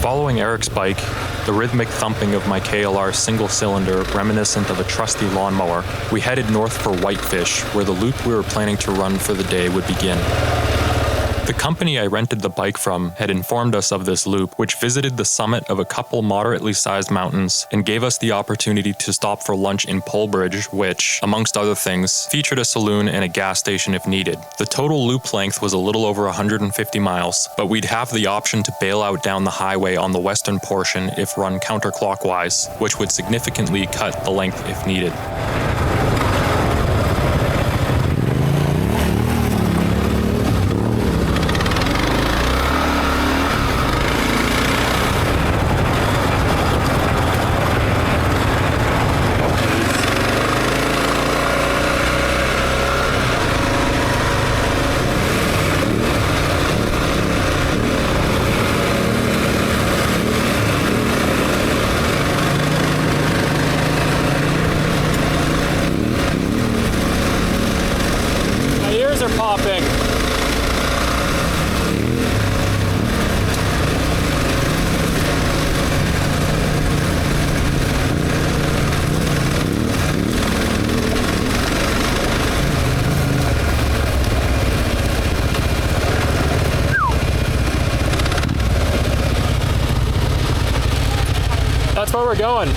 Following Eric's bike, the rhythmic thumping of my KLR single cylinder reminiscent of a trusty lawnmower, we headed north for Whitefish, where the loop we were planning to run for the day would begin. The company I rented the bike from had informed us of this loop, which visited the summit of a couple moderately sized mountains and gave us the opportunity to stop for lunch in Polbridge, which, amongst other things, featured a saloon and a gas station if needed. The total loop length was a little over 150 miles, but we'd have the option to bail out down the highway on the western portion if run counterclockwise, which would significantly cut the length if needed. Popping. That's where we're going.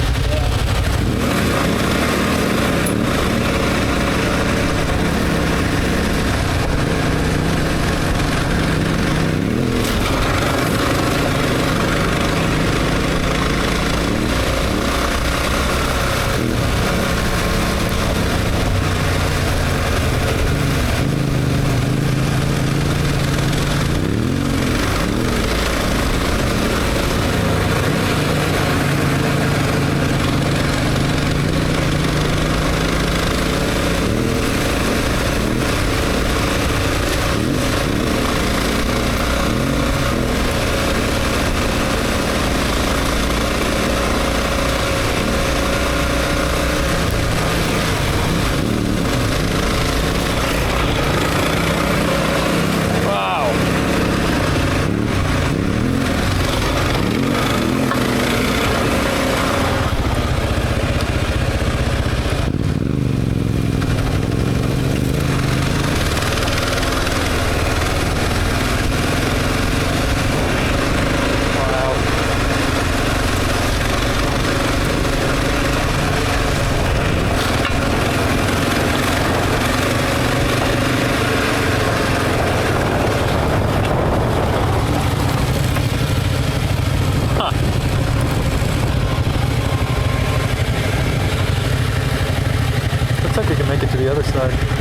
the other side.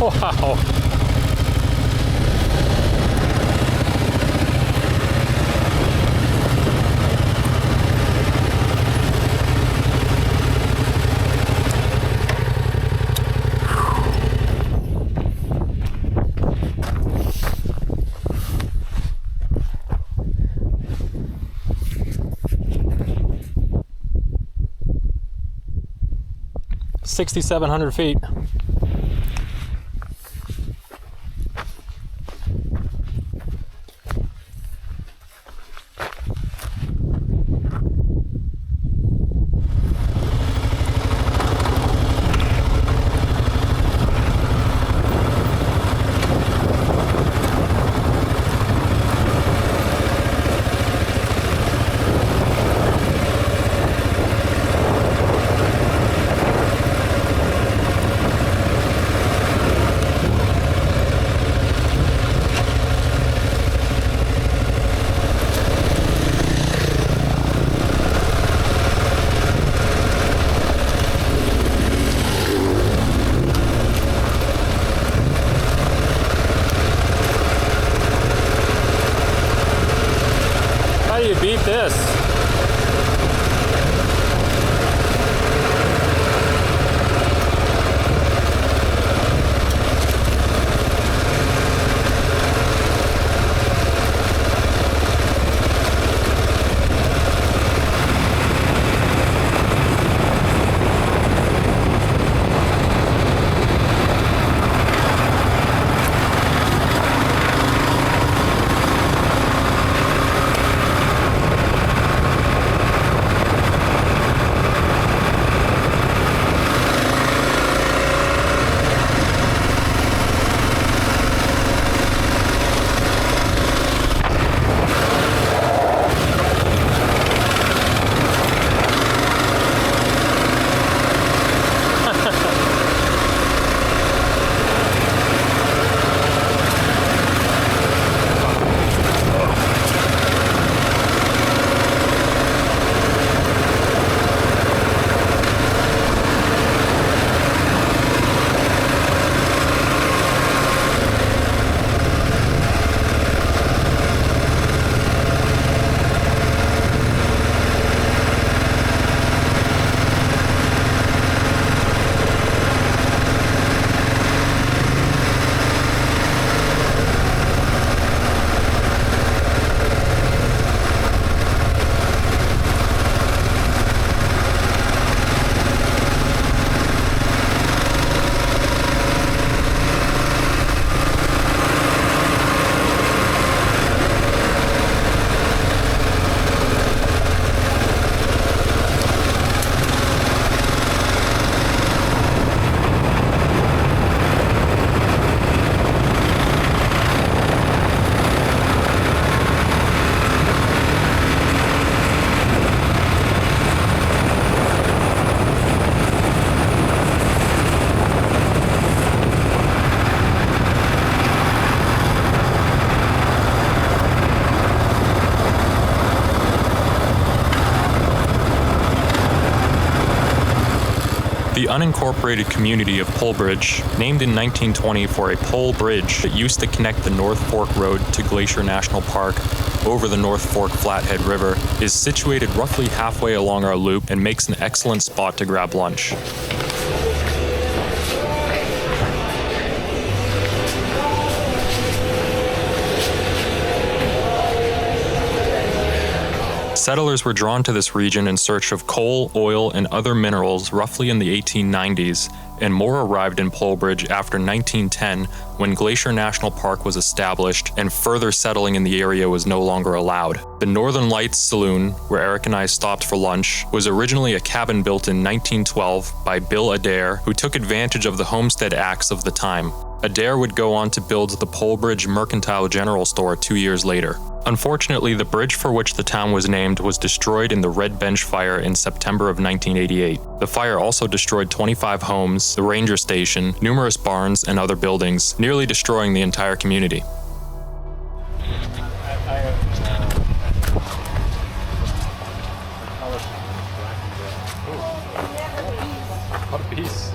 Wow. 6,700 feet. How do you beat this? The unincorporated community of Polebridge, named in 1920 for a pole bridge that used to connect the North Fork Road to Glacier National Park over the North Fork Flathead River, is situated roughly halfway along our loop and makes an excellent spot to grab lunch. Settlers were drawn to this region in search of coal, oil, and other minerals roughly in the 1890s, and more arrived in Polebridge after 1910 when Glacier National Park was established and further settling in the area was no longer allowed. The Northern Lights Saloon, where Eric and I stopped for lunch, was originally a cabin built in 1912 by Bill Adair, who took advantage of the Homestead Acts of the time. Adair would go on to build the Polebridge Mercantile General Store 2 years later. Unfortunately, the bridge for which the town was named was destroyed in the Red Bench Fire in September of 1988. The fire also destroyed 25 homes, the ranger station, numerous barns, and other buildings, nearly destroying the entire community. What a piece.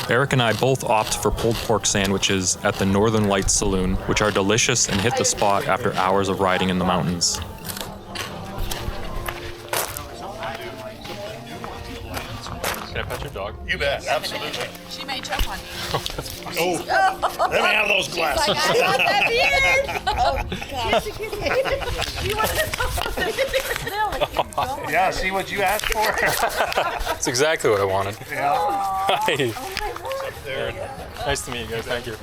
Eric and I both opt for pulled pork sandwiches at the Northern Lights Saloon, which are delicious and hit the spot after hours of riding in the mountains. Can I pet your dog? You bet, absolutely. She may choke on you. Oh, let me have those glasses. Like, I want that beard. Oh, God. You want to Yeah, see what you asked for? That's exactly what I wanted. Yeah. Hi. Oh, There. Nice to meet you guys. Thank you.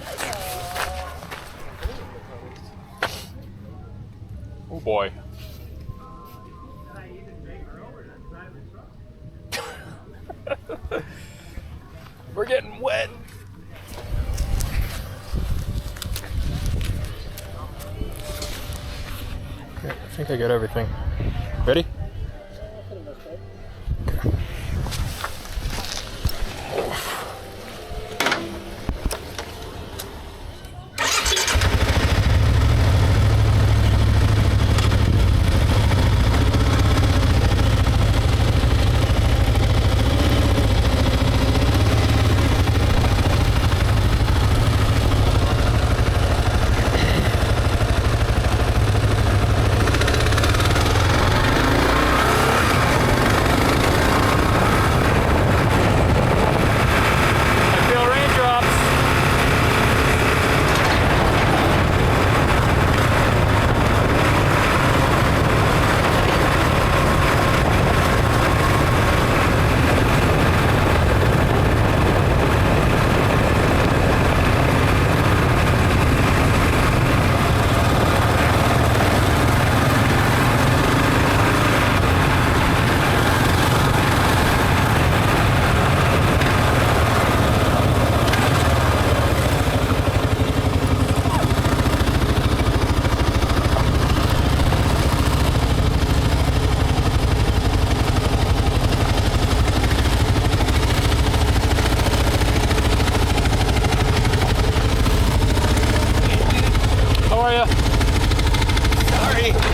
Oh boy. We're getting wet. Okay, I think I got everything. Ready?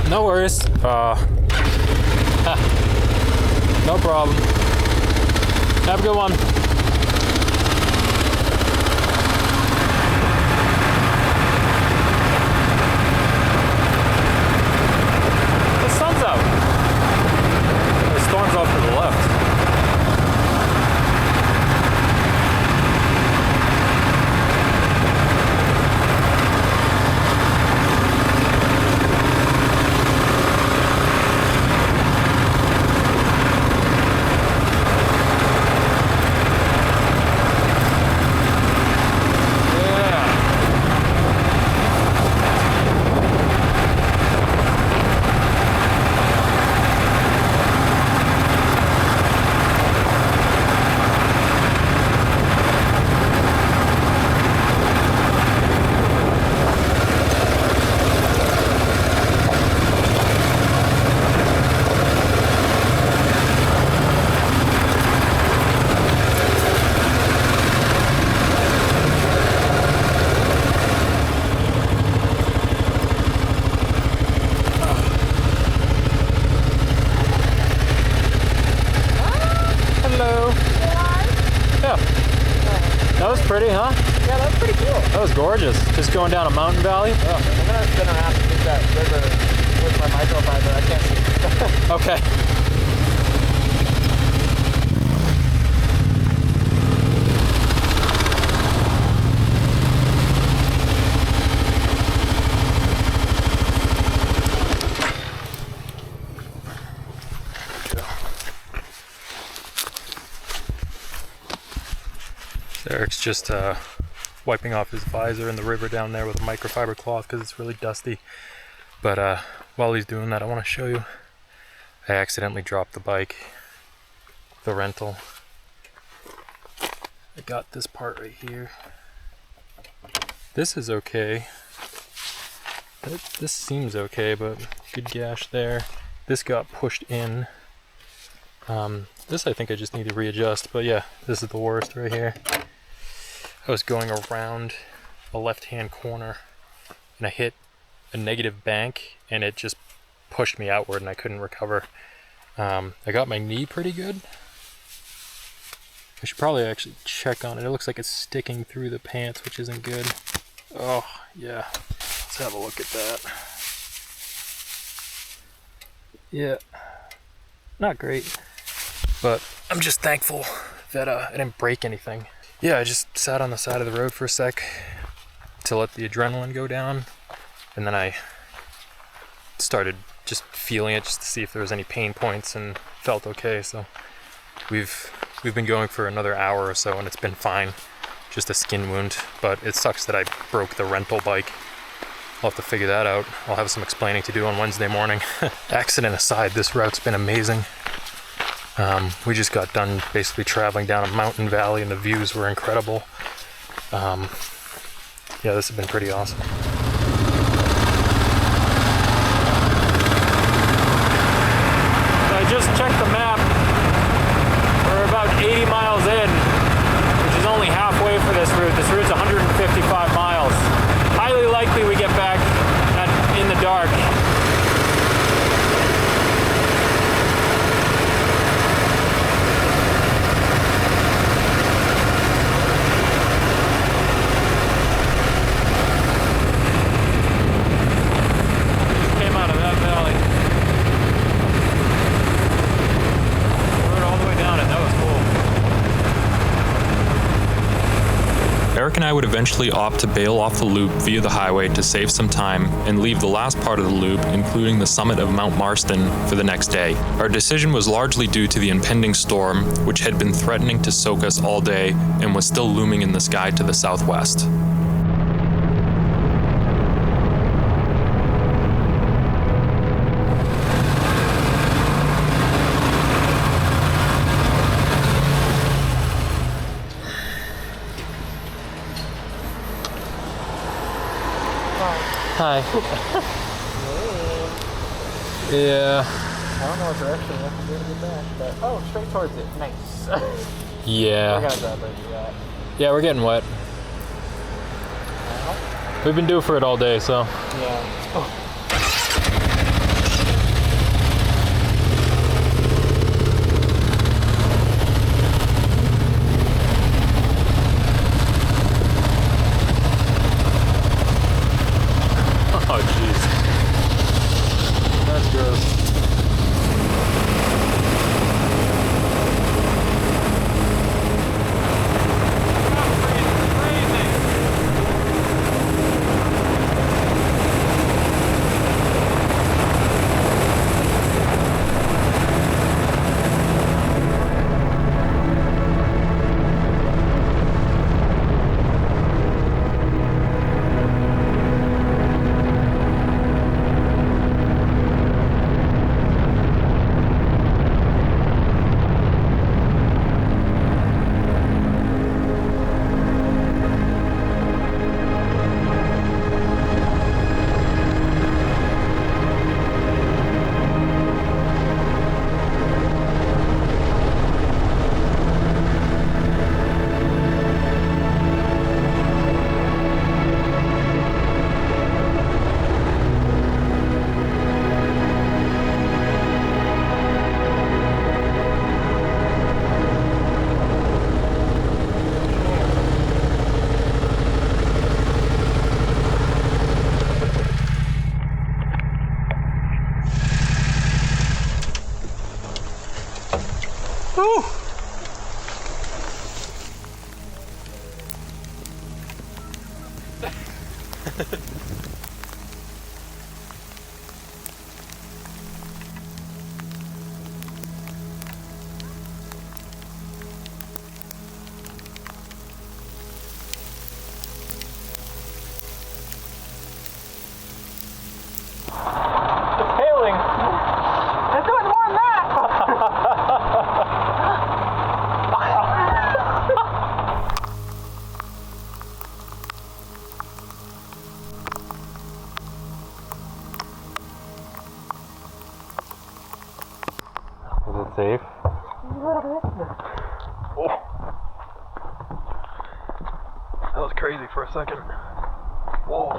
No worries. No problem. Have a good one. The sun's out. The storm's off to the left. That was pretty, huh? Yeah, that's pretty cool. That was gorgeous. Just going down a mountain valley. Oh, I'm gonna spin around and use that river with my microfiber. I can't see. Okay. Eric's just wiping off his visor in the river down there with a microfiber cloth because it's really dusty. But while he's doing that, I want to show you. I accidentally dropped the bike, the rental. I got this part right here. This is okay. This seems okay, but good gash there. This got pushed in. This I think I just need to readjust, but yeah, this is the worst right here. I was going around a left-hand corner and I hit a negative bank and it just pushed me outward and I couldn't recover. I got my knee pretty good. I should probably actually check on it. It looks like it's sticking through the pants, which isn't good. Oh, yeah. Let's have a look at that. Yeah. Not great. But I'm just thankful that I didn't break anything. Yeah, I just sat on the side of the road for a sec to let the adrenaline go down. And then I started just feeling it just to see if there was any pain points and felt okay. So we've been going for another hour or so and it's been fine. Just a skin wound, but it sucks that I broke the rental bike. I'll have to figure that out. I'll have some explaining to do on Wednesday morning. Accident aside, this route's been amazing. We just got done basically traveling down a mountain valley and the views were incredible. Yeah, this has been pretty awesome. I just checked the map. We're about 80 miles in, which is only halfway for this route. This route's 155 miles. Highly likely we get back in the dark. Eric and I would eventually opt to bail off the loop via the highway to save some time and leave the last part of the loop, including the summit of Mount Marston, for the next day. Our decision was largely due to the impending storm, which had been threatening to soak us all day and was still looming in the sky to the southwest. Hi. Yeah. I don't know what direction we have to do to get back, but oh, straight towards it. Nice. Yeah. We're gonna grab that. Yeah, we're getting wet. We've been due for it all day, so. Yeah. Oh. Oh, jeez. That's gross. It's hailing. It's doing more than that. Is it safe? That was crazy for a second. Whoa.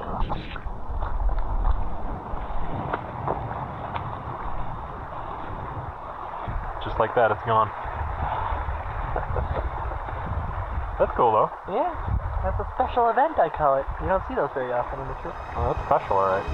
Just like that, it's gone. That's cool though. Yeah, that's a special event, I call it. You don't see those very often in the trip. Oh, that's special, alright.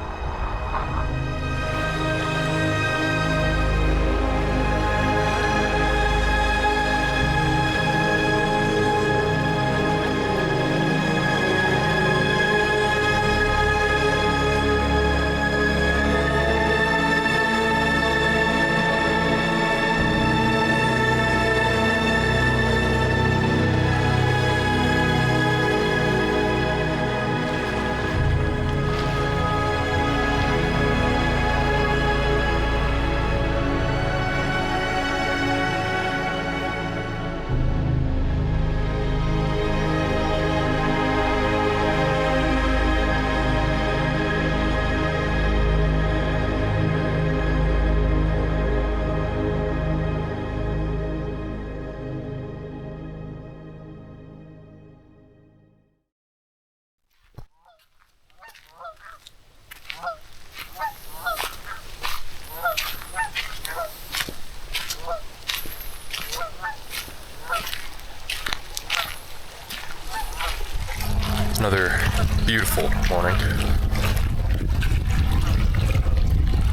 Another beautiful morning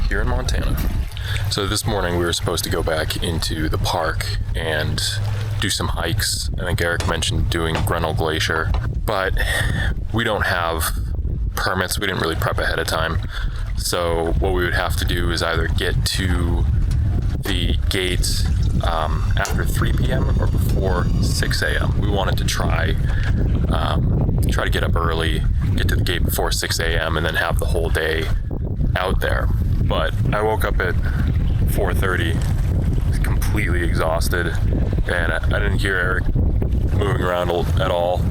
here in Montana. So this morning we were supposed to go back into the park and do some hikes. I think Eric mentioned doing Grinnell Glacier, but we don't have permits. We didn't really prep ahead of time. So what we would have to do is either get to the gate after 3 p.m. or before 6 a.m. We wanted to try to get up early, get to the gate before 6 a.m. and then have the whole day out there. But I woke up at 4:30, completely exhausted, and I didn't hear Eric moving around at all.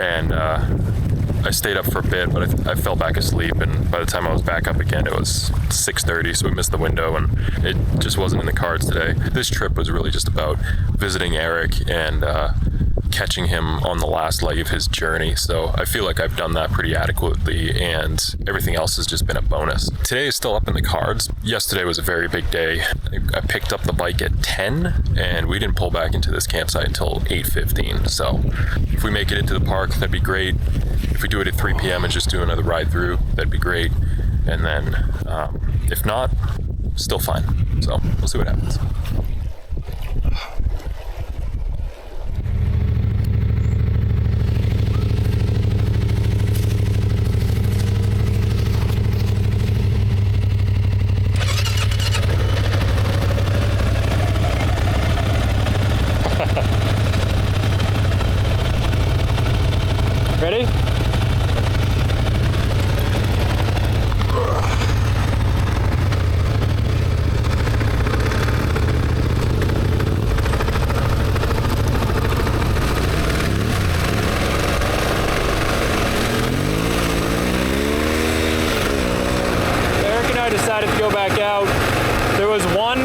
And I stayed up for a bit, but I fell back asleep, and by the time I was back up again, it was 6:30, so we missed the window, and it just wasn't in the cards today. This trip was really just about visiting Eric and catching him on the last leg of his journey, so I feel like I've done that pretty adequately, and everything else has just been a bonus. Today is still up in the cards. Yesterday was a very big day. I picked up the bike at 10, and we didn't pull back into this campsite until 8:15, so if we make it into the park, that'd be great. If we do it at 3 p.m. and just do another ride through, that'd be great. And then, if not, still fine. So we'll see what happens. Ready? Eric and I decided to go back out. There was one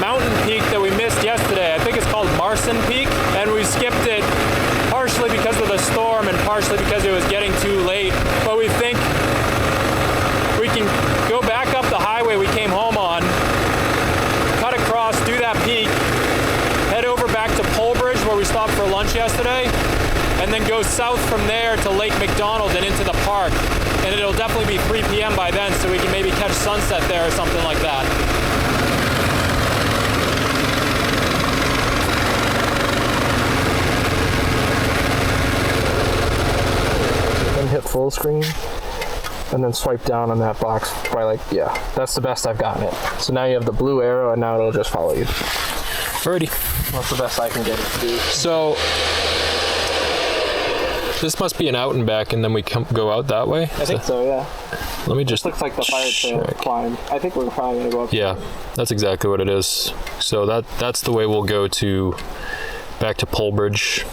mountain peak that we missed yesterday. I think it's called Marson Peak, and we skipped it partially because of the storm and partially because it was getting too late. But we think we can go back up the highway we came home on, cut across, do that peak, head over back to Polebridge where we stopped for lunch yesterday, and then go south from there to Lake McDonald and into the park. And it'll definitely be 3 p.m. by then, so we can maybe catch sunset there or something like that. Hit full screen and then swipe down on that box by that's the best I've gotten it. So now you have the blue arrow and now it'll just follow you. Alrighty. That's the best I can get it to do. So this must be an out and back, and then we go out that way. I think so, yeah. Let me just. Looks like the fire trail climb. I think we're probably gonna go up. Yeah, that's exactly what it is. So that's the way we'll go to back to Polebridge.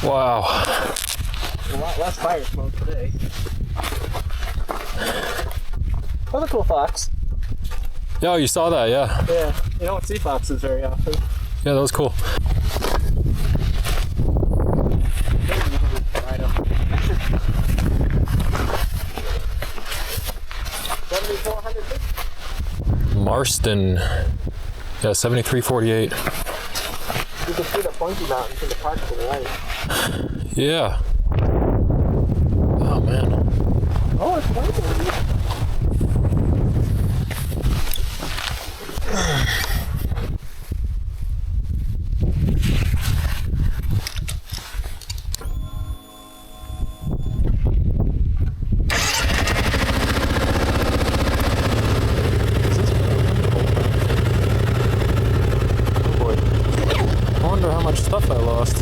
Wow. A lot less fire smoke today. What a cool fox. Yeah, you saw that, yeah. Yeah, you don't see foxes very often. Yeah, that was cool. Rhino. 7,400 feet. Marston. Yeah, 7348. You can see the Pointy Mountains in the park to the right. Yeah. Oh, man. Oh, it's Pointy. Stuff I lost.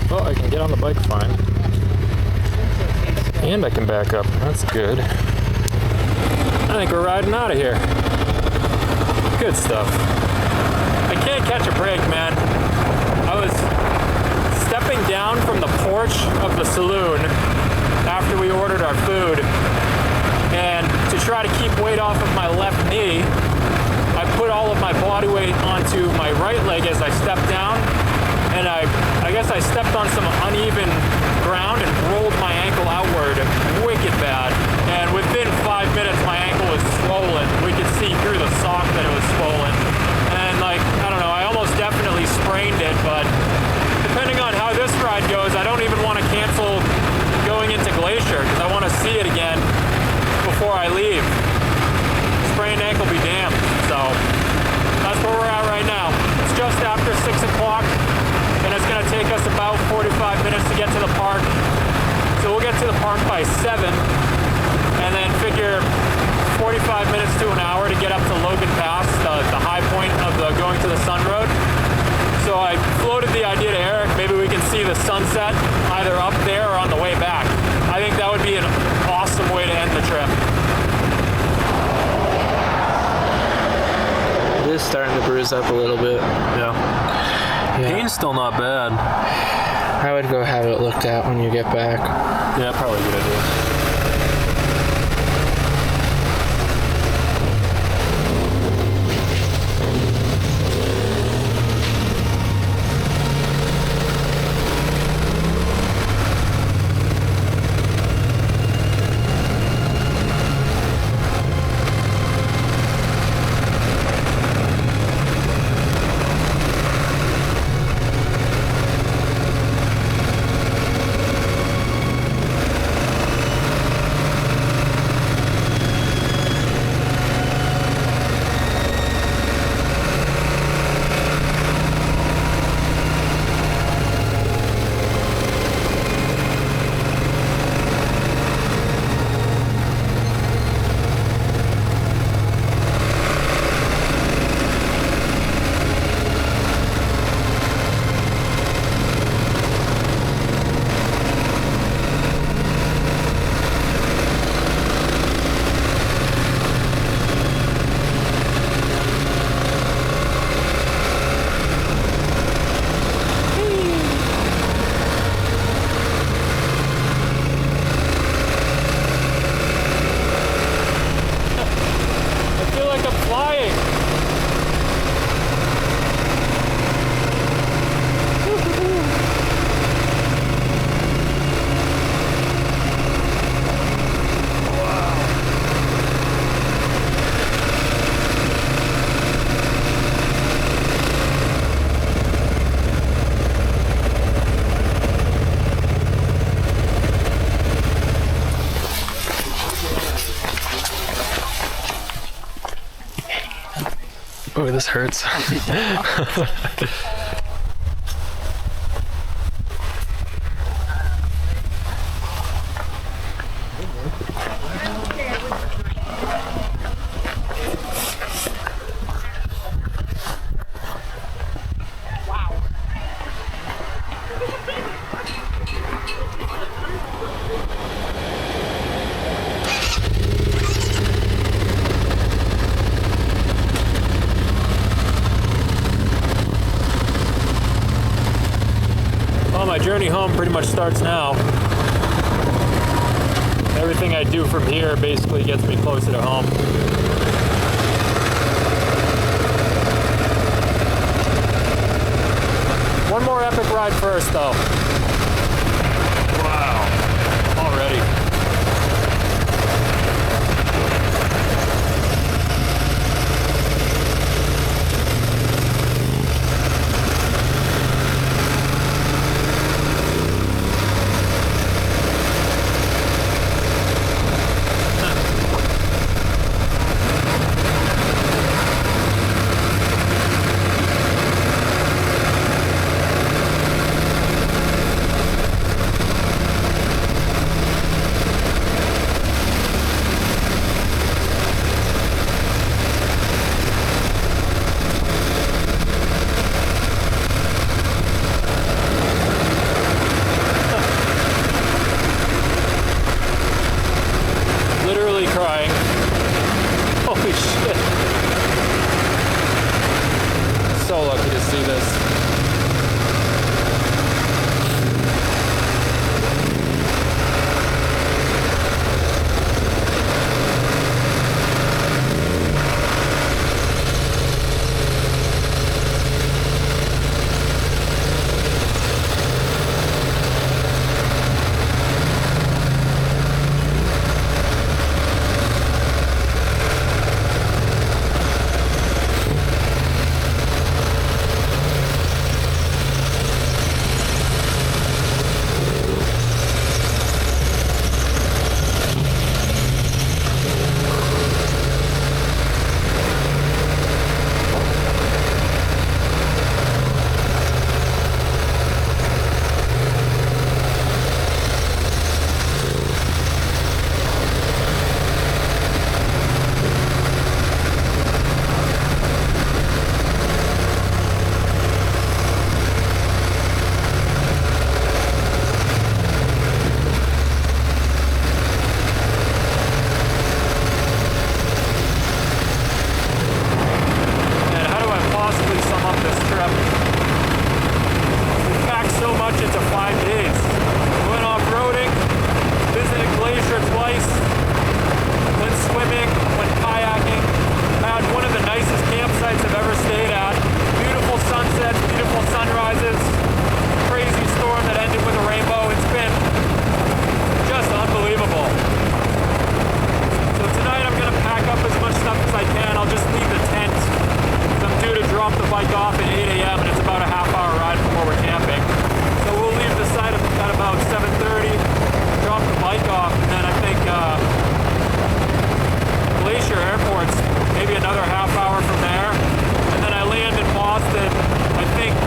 Well, I can get on the bike fine. And I can back up. That's good. I think we're riding out of here. Good stuff. I can't catch a break, man. I was stepping down from the porch of the saloon after we ordered our food, and to try to keep weight off of my left knee, I put all of my body weight onto my right leg as I stepped down, and I guess I stepped on some uneven ground and rolled my ankle outward wicked bad. And within 5 minutes, my ankle was swollen. We could see through the sock that it was swollen. And like, I don't know, I almost definitely sprained it, but depending on how this ride goes, I don't even want to cancel going into Glacier because I want to see it again before I leave. Sprained ankle be damned. So that's where we're at right now. It's just after 6 o'clock, and it's going to take us about 45 minutes to get to the park. So we'll get to the park by 7, and then figure 45 minutes to an hour to get up to Logan Pass, the high point of the going to the Sun Road. So I floated the idea to Eric, maybe we can see the sunset either up there or on the way back. I think that would be an awesome way to end the trip. It is starting to bruise up a little bit. Yeah. Pain's still not bad. I would go have it looked at when you get back. Yeah, probably a good idea. Oh, this hurts. My journey home pretty much starts now. Everything I do from here basically gets me closer to home. One more epic ride first, though. Wow. Already. bike off at 8 a.m. and it's about a half-hour ride from where we're camping. So we'll leave the site at about 7:30, drop the bike off, and then I think Glacier Airport's maybe another half hour from there. And then I land in Boston, I think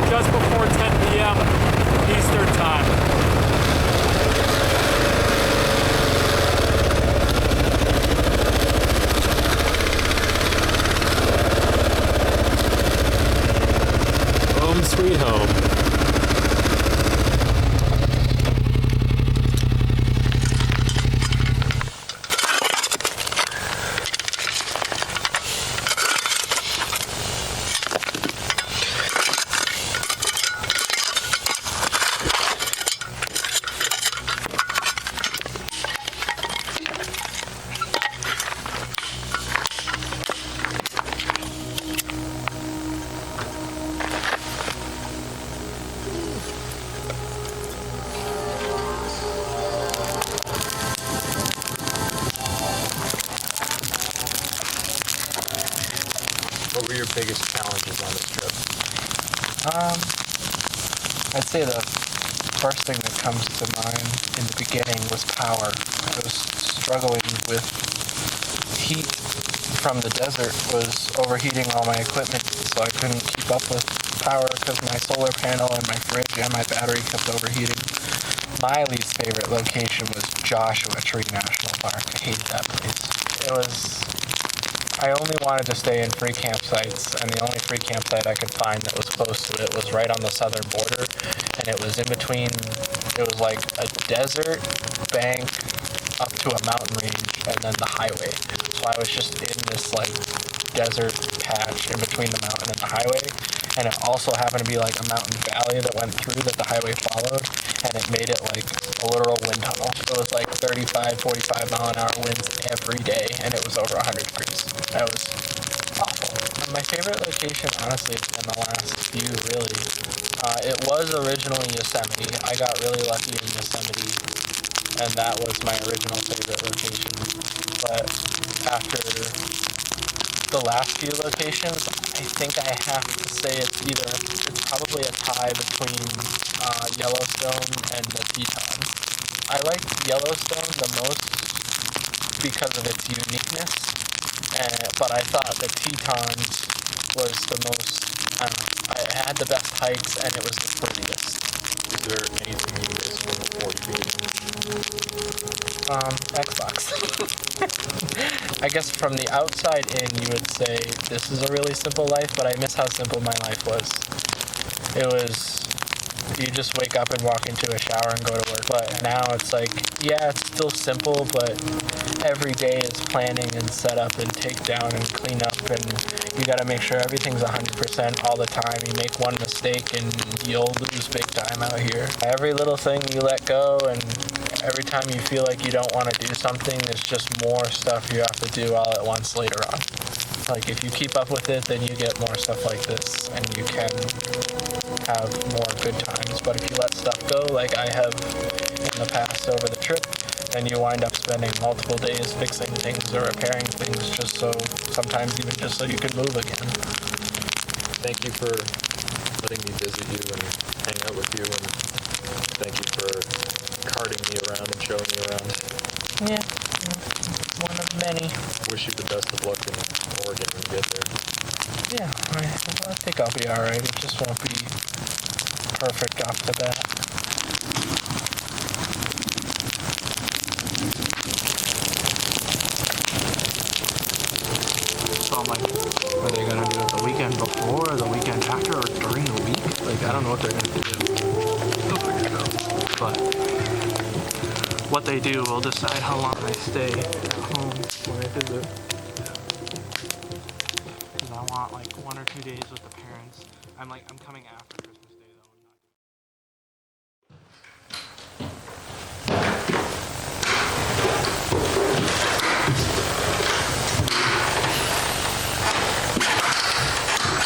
just before 10 p.m. Eastern time. Home sweet home. What were your biggest challenges on this trip? I'd say the first thing that comes to mind in the beginning was power. I was struggling with heat from the desert, was overheating all my equipment, so I couldn't keep up with power because my solar panel and my fridge and my battery kept overheating. My least favorite location was Joshua Tree National Park. I hated that place. I only wanted to stay in free campsites, and the only free campsite I could find that was close to it was right on the southern border, and it was in between, it was like a desert bank up to a mountain range, and then the highway. So I was just in this like desert patch in between the mountain and the highway, and it also happened to be like a mountain valley that went through that the highway followed, and it made it like a literal wind tunnel. It was like 35, 45 mile an hour winds every day, and it was over 100 degrees. That was awful. My favorite location, honestly, has been the last few, really. It was originally Yosemite. I got really lucky in Yosemite, and that was my original favorite location. But after the last few locations, I think I have to say it's probably a tie between Yellowstone and the Tetons. I liked Yellowstone the most because of its uniqueness, but I thought the Tetons was the most, I don't know, it had the best hikes and it was the prettiest. Is there anything you missed from the 40 feet? Xbox. I guess from the outside in, you would say this is a really simple life, but I miss how simple my life was. It was, you just wake up and walk into a shower and go to work. But now it's like, yeah, it's still simple, but every day is planning and set up and take down and clean up, and you gotta make sure everything's 100% all the time. You make one mistake and you'll lose big time out here. Every little thing you let go, and every time you feel like you don't want to do something, there's just more stuff you have to do all at once later on. Like, if you keep up with it, then you get more stuff like this, and you can have more good times. But if you let stuff go, like I have in the past over the trip, then you wind up spending multiple days fixing things or repairing things sometimes even just so you can move again. Thank you for letting me visit you and hang out with you, and thank you for carting me around and showing me around. Yeah, one of many. Wish you the best of luck in Oregon when you get there. Yeah, I think I'll be alright. It just won't be perfect off the bat. So I'm like, are they gonna do it the weekend before, or the weekend after, or during the week? Like, I don't know what they're gonna do. They'll figure it out. But what they do will decide how long I stay at home when I visit. Because I want like 1 or 2 days with the parents. I'm coming after Christmas Day though.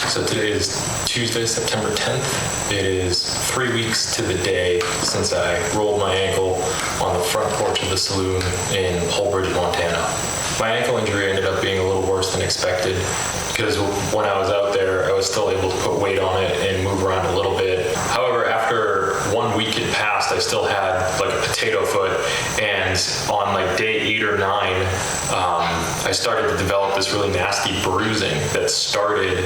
So today is Tuesday, September 10th. It is 3 weeks to the day since I rolled my ankle on the front porch of the saloon in Holbridge, Montana. My ankle injury ended up being a little worse than expected because when I was out there, I was still able to put weight on it and move around a little bit. However, after 1 week had passed, I still had like a potato foot, and on like day 8 or 9, I started to develop this really nasty bruising that started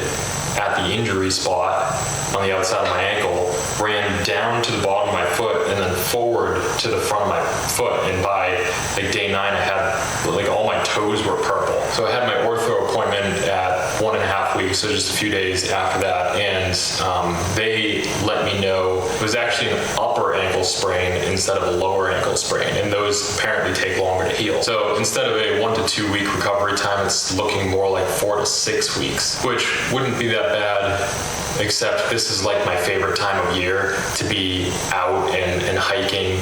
at the injury spot on the outside of my ankle, ran down to the bottom of my foot, and then forward to the front of my foot. And by like day 9, I had like all my toes were purple. So I had my ortho appointment at 1.5 weeks, so just a few days after that, and they let me know it was actually an upper ankle sprain instead of a lower ankle sprain, and those apparently take longer to heal. So instead of a 1 to 2 week recovery time, it's looking more like 4 to 6 weeks, which wouldn't be that bad, except this is like my favorite time of year to be out and hiking.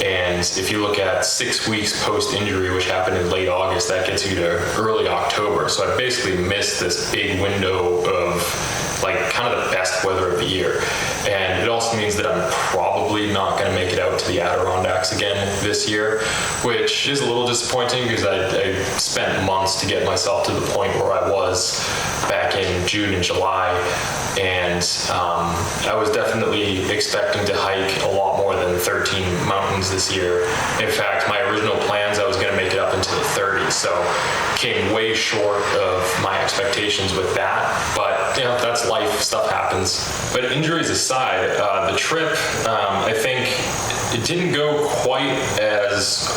And if you look at 6 weeks post-injury, which happened in late August, that gets you to early October. So I basically missed this big window of like kind of the best weather of the year. And it also means that I'm probably not going to make it out to the Adirondacks again this year, which is a little disappointing because I spent months to get myself to the point where I was back in June and July. And I was definitely expecting to hike a lot more than 13 mountains this year. In fact, my original plans, I was going to make it up into the 30s, so came way short of my expectations with that. But, you know, that's life, stuff happens. But injuries aside, the trip, I think it didn't go quite as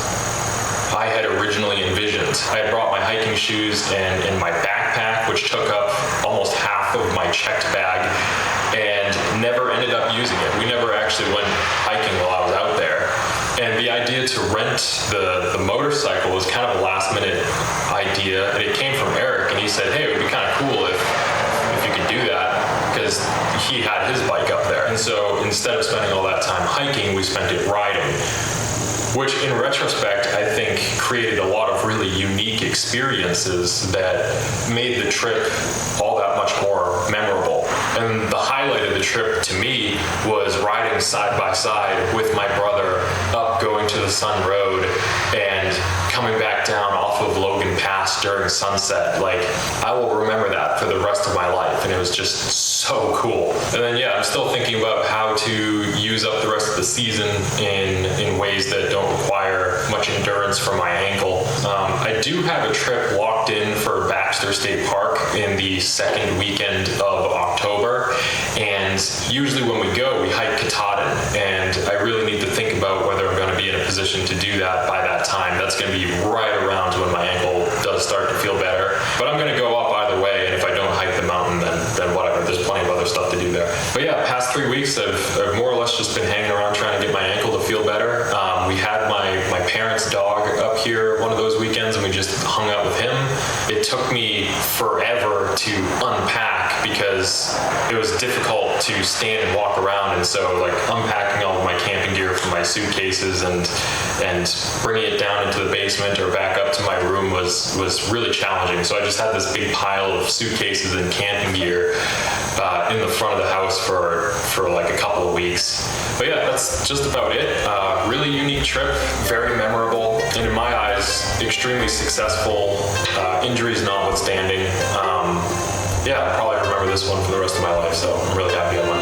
I had originally envisioned. I had brought my hiking shoes and my backpack, which took up almost half of my checked bag, and never ended up using it. We never actually went hiking while I was out there. And the idea to rent the motorcycle was kind of a last minute idea, and it came from Eric, and he said, hey, it would be kind of cool if you could do that, because he had his bike up there. And so instead of spending all that time hiking, we spent it riding, which in retrospect, I think created a lot of really unique experiences that made the trip all that much more memorable. And the highlight of the trip to me was riding side by side with my brother up going to the Sun Road and coming back down off of Logan Pass during sunset. Like, I will remember that for the rest of my life, and it was just so cool. And then, yeah, I'm still thinking about how to use up the rest of the season in ways that don't require much endurance from my ankle. I do have a trip locked in for Baxter State Park in the second weekend of October, and usually when we go, we hike Katahdin, and I really need to think about whether I'm going to be in a position to do that by that time. That's going to be right around when my ankle does start to feel better, but I'm going to go up either way, and if I don't hike the mountain, then whatever, there's plenty of other stuff to do there. But yeah, past 3 weeks, I've more or less just been hanging around trying to get my ankle to feel better. We had my parents' dog up here one of those weekends, and we just hung out with him. It took me forever to unpack because it was difficult to stand and walk around, and so like unpacking all of my camping gear from my suitcases and bringing it down into the basement or back up to my room was really challenging. So I just had this big pile of suitcases and camping gear in the front of the house for like a couple of weeks. But yeah, that's just about it. Really unique trip, very memorable, and in my eyes, extremely successful, injuries notwithstanding. Yeah, I'll probably remember this one for the rest of my life, so I'm really happy on my